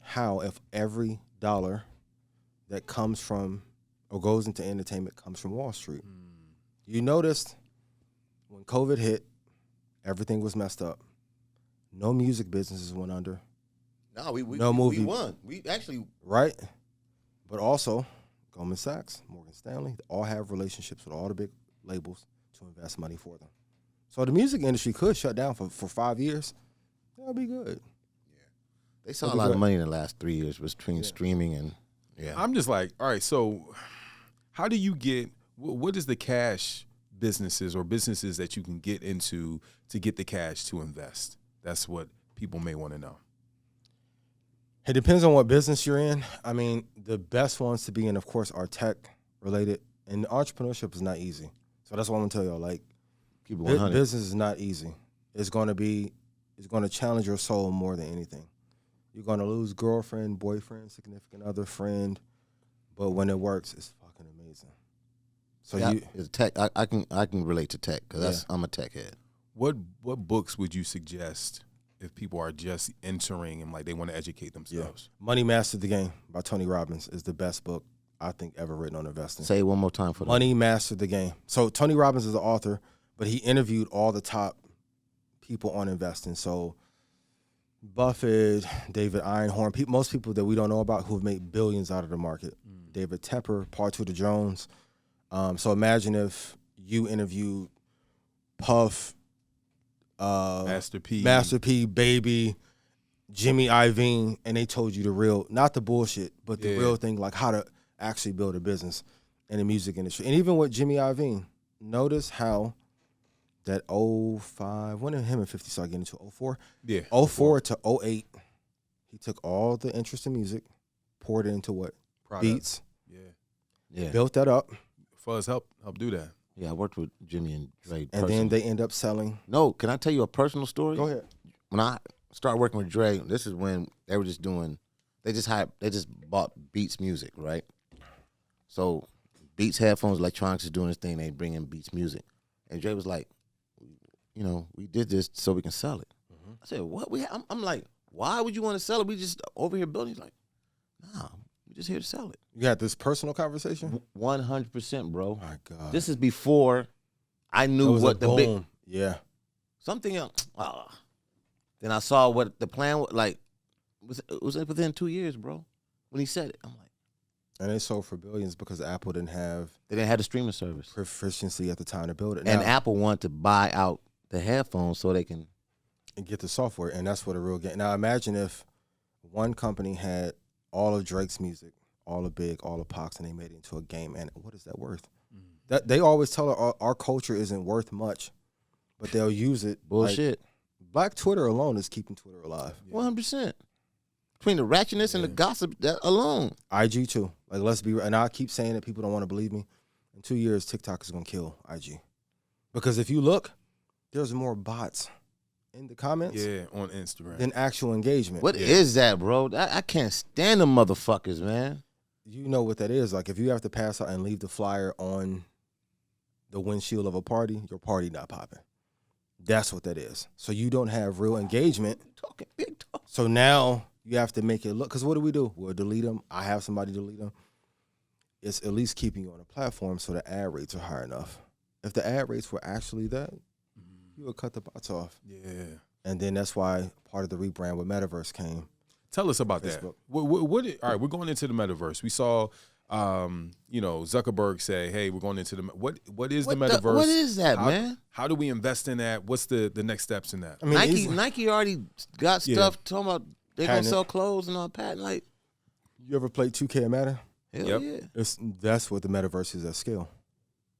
How if every dollar that comes from or goes into entertainment comes from Wall Street? You noticed when COVID hit, everything was messed up. No music businesses went under, No, we movie. We won. We actually right? But also, Goldman Sachs, Morgan Stanley, they all have relationships with all the big labels to invest money for them. So the music industry could shut down for 5 years. That'll be good. they saw a lot of money in the last 3 years between streaming and I'm just like, all right, so how do you get, what is the cash businesses or businesses that you can get into to get the cash to invest? That's what people may want to know. It depends on what business you're in. I mean, the best ones to be in, of course, are tech related, and entrepreneurship is not easy. So that's what I'm gonna tell y'all. Like, keep it 100. business is not easy. It's going to challenge your soul more than anything. You're gonna lose girlfriend, boyfriend, significant other, friend, but when it works, it's fucking amazing. So yeah, it's tech. I can relate to tech because I'm a tech head. What books would you suggest if people are just entering and like they want to educate themselves? Money Mastered the Game by Tony Robbins is the best book I think ever written on investing. Say it one more time for them. Money Mastered the Game. So Tony Robbins is the author, but he interviewed all the top people on investing. So Buffett, David Einhorn, most people that we don't know about who've made billions out of the market. David Tepper, Paul Tudor Jones. So imagine if you interviewed Puff, Master P, Baby, Jimmy Iovine, and they told you the real, not the bullshit, but the real thing, like how to actually build a business in the music industry. And even with Jimmy Iovine, notice how that 05, when did him and 50 start getting into 04? Yeah. 04 to 08, he took all the interest in music, poured it into what? Beats. Yeah. Built that up. Fuzz help do that. Yeah, I worked with Jimmy and Dre. And then they end up selling. No, can I tell you a personal story? Go ahead. When I started working with Dre, this is when they were just they just bought Beats Music, right? So Beats headphones, electronics is doing this thing. They bring in Beats Music. And Dre was like, we did this so we can sell it. I said, what? I'm like, why would you want to sell it? We just over here building. He's like, nah, we're just here to sell it. You had this personal conversation? 100%, bro. My God. This is before I knew what the big Yeah. something else. Then I saw what the plan was like. It was within 2 years, bro. When he said it, I'm like, and they sold for billions because Apple didn't have the streaming service proficiency at the time to build it. And now, Apple wanted to buy out the headphones so they can and get the software, and that's what a real game. Now imagine if one company had all of Drake's music, all of Big, all of Pac, and they made it into a game. And what is that worth? That they always tell our culture isn't worth much, but they'll use it. bullshit. Like, Black Twitter alone is keeping Twitter alive. 100%. Between the ratchetness and the gossip, that alone. IG too. Like, let's be, and I keep saying that people don't want to believe me. In 2 years, TikTok is going to kill IG. Because if you look, there's more bots in the comments on Instagram than actual engagement. What is that, bro? I can't stand them motherfuckers, man. You know what that is. Like, if you have to pass out and leave the flyer on the windshield of a party, your party not popping. That's what that is. So you don't have real engagement. Talking big talk. So now you have to make it look, because what do? We'll delete them. I have somebody delete them. It's at least keeping you on a platform so the ad rates are high enough. If the ad rates were actually that, you would cut the bots off. Yeah. And then that's why part of the rebrand with Metaverse came. Tell us about that. All right, we're going into the Metaverse. We saw, Zuckerberg say, "Hey, we're going into the what is the Metaverse? What is that, man? How do we invest in that? What's the next steps in that?" I mean, Nike already got stuff talking about they're gonna Patent. sell clothes and all patent. Like, you ever played 2K and Madden? hell yeah. That's what the Metaverse is at scale.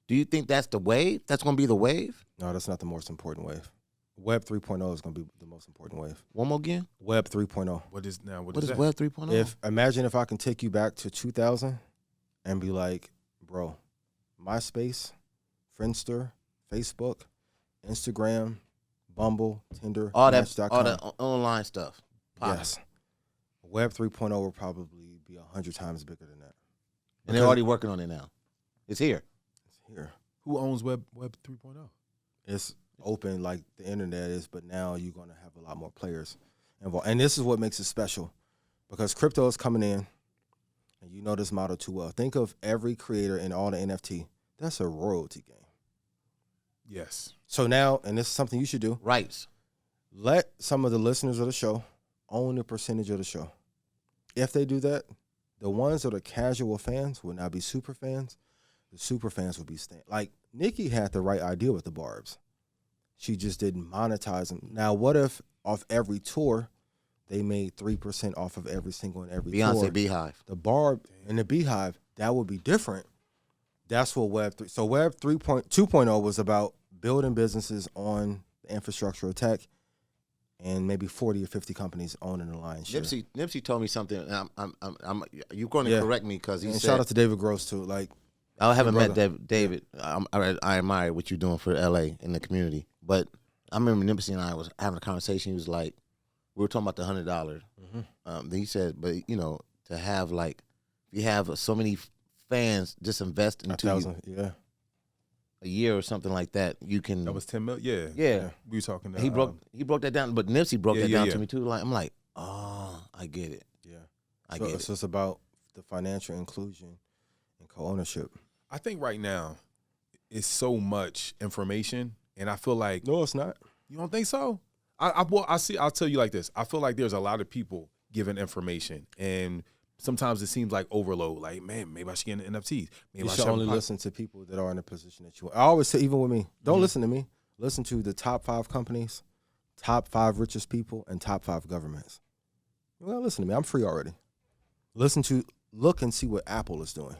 Do you think that's the wave? That's gonna be the wave? No, that's not the most important wave. Web 3.0 is going to be the most important wave. One more again? Web 3.0. What is that? What is Web 3.0? Imagine if I can take you back to 2000 and be like, bro, MySpace, Friendster, Facebook, Instagram, Bumble, Tinder, all Match.com. that online stuff. Yes. Web 3.0 will probably be 100 times bigger than that. And they're already working on it now. It's here. It's here. Who owns Web 3.0? It's open like the internet is, but now you're going to have a lot more players involved. And this is what makes it special, because crypto is coming in, and you know this model too well. Think of every creator in all the NFT. That's a royalty game. Yes. So now, and this is something you should do, Rights. let some of the listeners of the show own a percentage of the show. If they do that, the ones that are casual fans will now be super fans. The super fans will be like Nicki had the right idea with the Barbs. She just didn't monetize them. Now, what if off every tour, they made 3% off of every single and every tour? Beyonce Beehive. The Barb and the Beehive, that would be different. That's what Web 3. So Web 2.0 was about building businesses on the infrastructure of tech, and maybe 40 or 50 companies owning the lion's share. Nipsey told me something. And you're going to correct me because he and said. Shout out to David Gross too. Like, I haven't met David. I admire what you're doing for LA in the community. But I remember Nipsey and I was having a conversation. He was like, we were talking about the $100. Then he said, but to have like, if you have so many fans just invest into you a year or something like that, you can. That was 10 million. Yeah. We were talking. He broke that down, but Nipsey broke that down to me too. Like I'm like, oh, I get it. Yeah, I get it. So it's about the financial inclusion and co-ownership. I think right now it's so much information, and I feel like No, it's not. you don't think so. I'll tell you like this. I feel like there's a lot of people giving information, and sometimes it seems like overload. Like, man, maybe I should get into NFTs. Maybe You I should only listen to people that are in a position that you want. I always say, even with me, don't listen to me. Listen to the top 5 companies, top 5 richest people, and top 5 governments. Well, listen to me. I'm free already. Look and see what Apple is doing.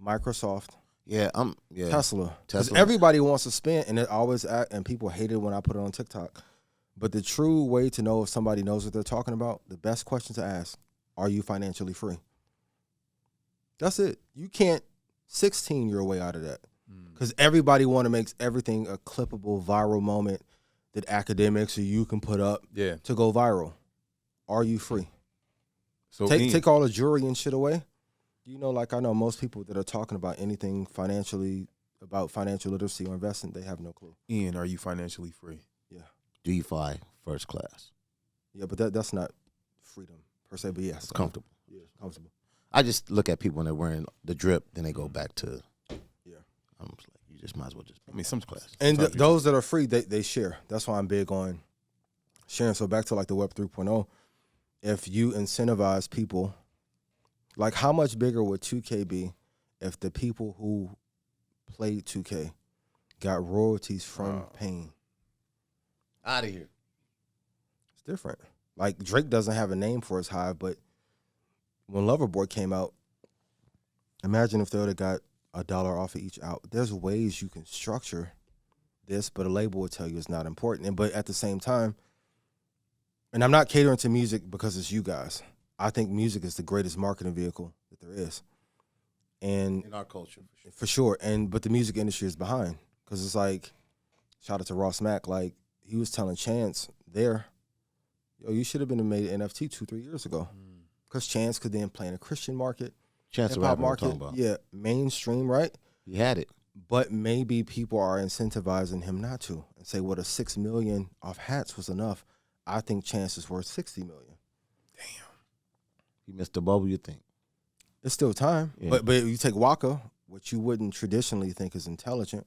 Microsoft. Tesla. Because everybody wants to spend, and and people hate it when I put it on TikTok. But the true way to know if somebody knows what they're talking about, the best question to ask, are you financially free? That's it. You can't 16 your way out of that. Because everybody want to make everything a clippable, viral moment that academics or you can put up to go viral. Are you free? So take all the jury and shit away. Like I know most people that are talking about anything about financial literacy or investing, they have no clue. Ian, are you financially free? Yeah. Do you fly first class? Yeah, but that's not freedom per se, but yes. It's comfortable. Yeah, comfortable. I just look at people when they're wearing the drip, then they go back to, I'm just like, you just might as well just, some class. And those that are free, they share. That's why I'm big on sharing. So back to like the Web 3.0, if you incentivize people, like how much bigger would 2K be if the people who played 2K got royalties from paying? Out of here. It's different. Like Drake doesn't have a name for his hive, but when Loverboy came out, imagine if they would have got $1 off of each out. There's ways you can structure this, but a label will tell you it's not important. But at the same time, and I'm not catering to music because it's you guys. I think music is the greatest marketing vehicle that there is. And in our culture, for sure. But the music industry is behind. Because it's like, shout out to Ross Mack, like he was telling Chance there, you should have been made an NFT 2-3 years ago. Because Chance could then play in a Christian market, Chance hip-hop market, mainstream, right? He had it. But maybe people are incentivizing him not to and say, well, the $6 million off hats was enough. I think Chance is worth $60 million. Damn. He missed the bubble, you think? It's still time. Yeah. But you take Waka, which you wouldn't traditionally think is intelligent.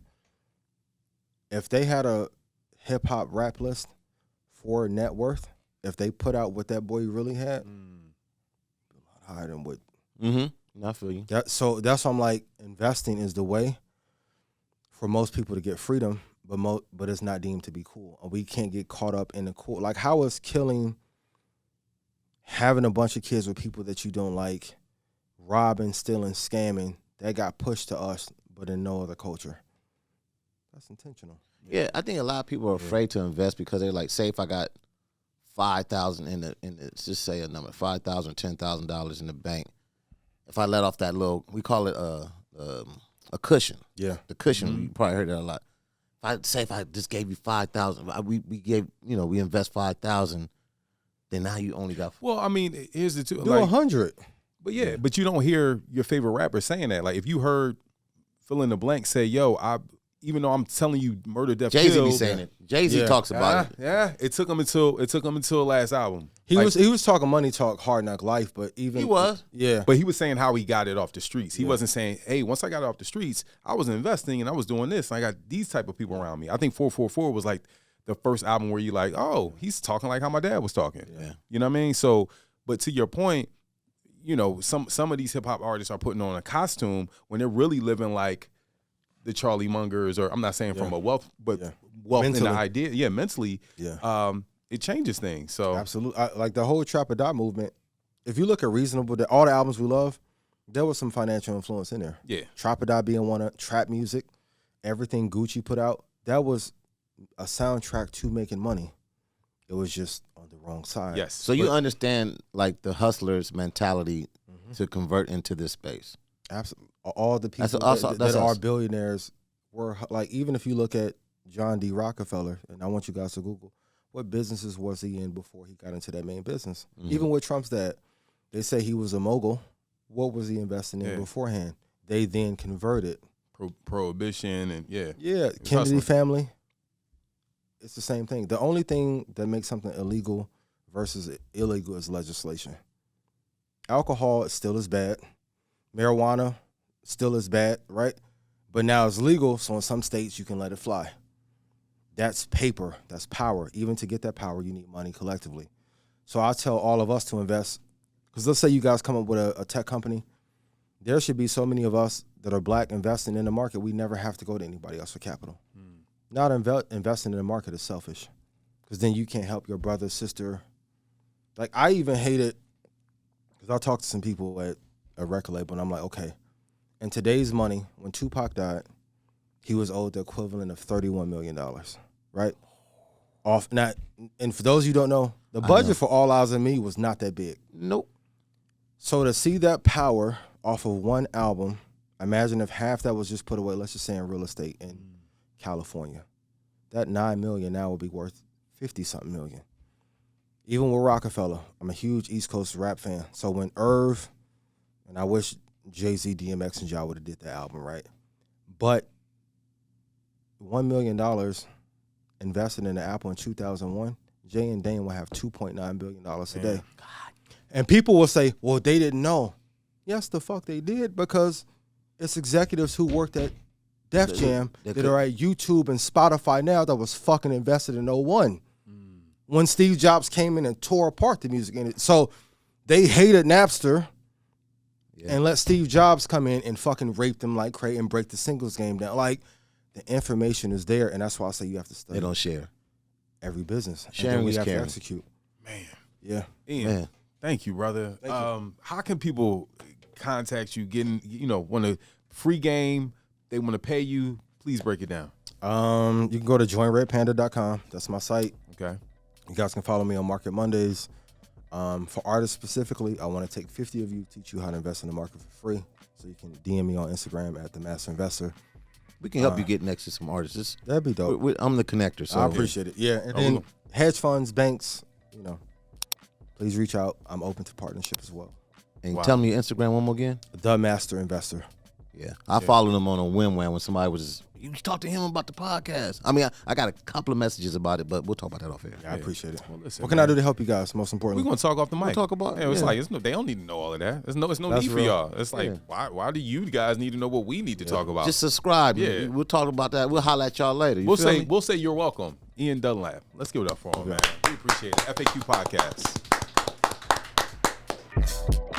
If they had a hip-hop rap list for net worth, if they put out what that boy really had, a lot higher than what. I feel you. So that's why I'm like, investing is the way for most people to get freedom, but it's not deemed to be cool. We can't get caught up in the cool. Like, how is killing, having a bunch of kids with people that you don't like, robbing, stealing, scamming, that got pushed to us, but in no other culture? That's intentional. Yeah, I think a lot of people are afraid to invest because they're like, say if I got $5,000 in the just say a number, $5,000, $10,000 in the bank. If I let off that little, we call it a cushion. Yeah, the cushion. You probably heard that a lot. If I just gave you $5,000, we invest $5,000, then now you only got. Well, I mean, here's the two. Do 100. But but you don't hear your favorite rapper saying that. Like if you heard fill in the blank say, "Yo, even though I'm telling you murder, death, Jay-Z kill." be saying it. Jay-Z talks about it. Yeah, it took him until last album. He was talking money talk, Hard Knock Life, but even he was. Yeah. But he was saying how he got it off the streets. He wasn't saying, "Hey, once I got it off the streets, I was investing and I was doing this. And I got these type of people around me." I think 444 was like the first album where you like, "Oh, he's talking like how my dad was talking." Yeah. You know what I mean? So, but to your point, some of these hip hop artists are putting on a costume when they're really living like the Charlie Mungers, or I'm not saying from a wealth, but wealth mentally. In the idea. Yeah, mentally. Yeah. It changes things. So absolutely, like the whole Trap or Die movement. If you look at Reasonable, all the albums we love, there was some financial influence in there. Yeah. Trap or Die being one of trap music, everything Gucci put out, that was a soundtrack to making money. It was just on the wrong side. Yes. So you understand like the hustler's mentality to convert into this space. Absolutely. All the people that are billionaires were like, even if you look at John D. Rockefeller, and I want you guys to Google, what businesses was he in before he got into that main business? Even with Trump's dad, they say he was a mogul. What was he investing in beforehand? They then converted. Prohibition and Kennedy hustling. family. It's the same thing. The only thing that makes something illegal versus illegal is legislation. Alcohol is still as bad. Marijuana still as bad, right? But now it's legal, so in some states you can let it fly. That's paper. That's power. Even to get that power, you need money collectively. So I tell all of us to invest, because let's say you guys come up with a tech company. There should be so many of us that are black investing in the market, we never have to go to anybody else for capital. Not investing in the market is selfish, because then you can't help your brother, sister. Like, I even hate it, because I talked to some people at a record label, and I'm like, okay, in today's money, when Tupac died, he was owed the equivalent of $31 million, right? And for those of you who don't know, the budget for All Eyes on Me was not that big. Nope. So to see that power off of one album, imagine if half that was just put away, let's just say in real estate in California. That $9 million now would be worth 50-something million. Even with Rockefeller, I'm a huge East Coast rap fan. So when Irv, and I wish Jay-Z, DMX, and Ja would have did that album, right? But $1 million invested in the Apple in 2001, Jay and Dane will have $2.9 billion today. God. And people will say, well, they didn't know. Yes, the fuck they did, because it's executives who worked at Def Jam that are at YouTube and Spotify now that was fucking invested in 01. When Steve Jobs came in and tore apart the music industry. So they hated Napster and let Steve Jobs come in and fucking rape them like crazy and break the singles game down. Like, the information is there, and that's why I say you have to study. They don't share. Every business. Sharing is caring. caring. To execute. Man. Yeah. Ian, Man. thank you, brother. Thank you. How can people contact you, want a free game, they want to pay you? Please break it down. You can go to joinredpanda.com. That's my site. Okay. You guys can follow me on Market Mondays. For artists specifically, I want to take 50 of you, teach you how to invest in the market for free. So you can DM me on Instagram at The Master Investor. We can help you get next to some artists. That'd be dope. I'm the connector, so I appreciate it. Yeah, and then hedge funds, banks, please reach out. I'm open to partnership as well. And tell me your Instagram one more again. The Master Investor. Yeah, I followed him on a whim when somebody was. You talk to him about the podcast. I mean, I got a couple of messages about it, but we'll talk about that off air. Yeah, I appreciate it. Well, listen, what can I do to help you guys? Most importantly, we're gonna talk off the mic. We'll talk about. It's like they don't need to know all of that. It's no That's need for real. y'all. It's like why do you guys need to know what we need to talk about? Just subscribe. Yeah. We'll talk about that. We'll holler at y'all later. We'll say you're welcome, Ian Dunlap. Let's give it up for him, man. We appreciate it. FAQ Podcast.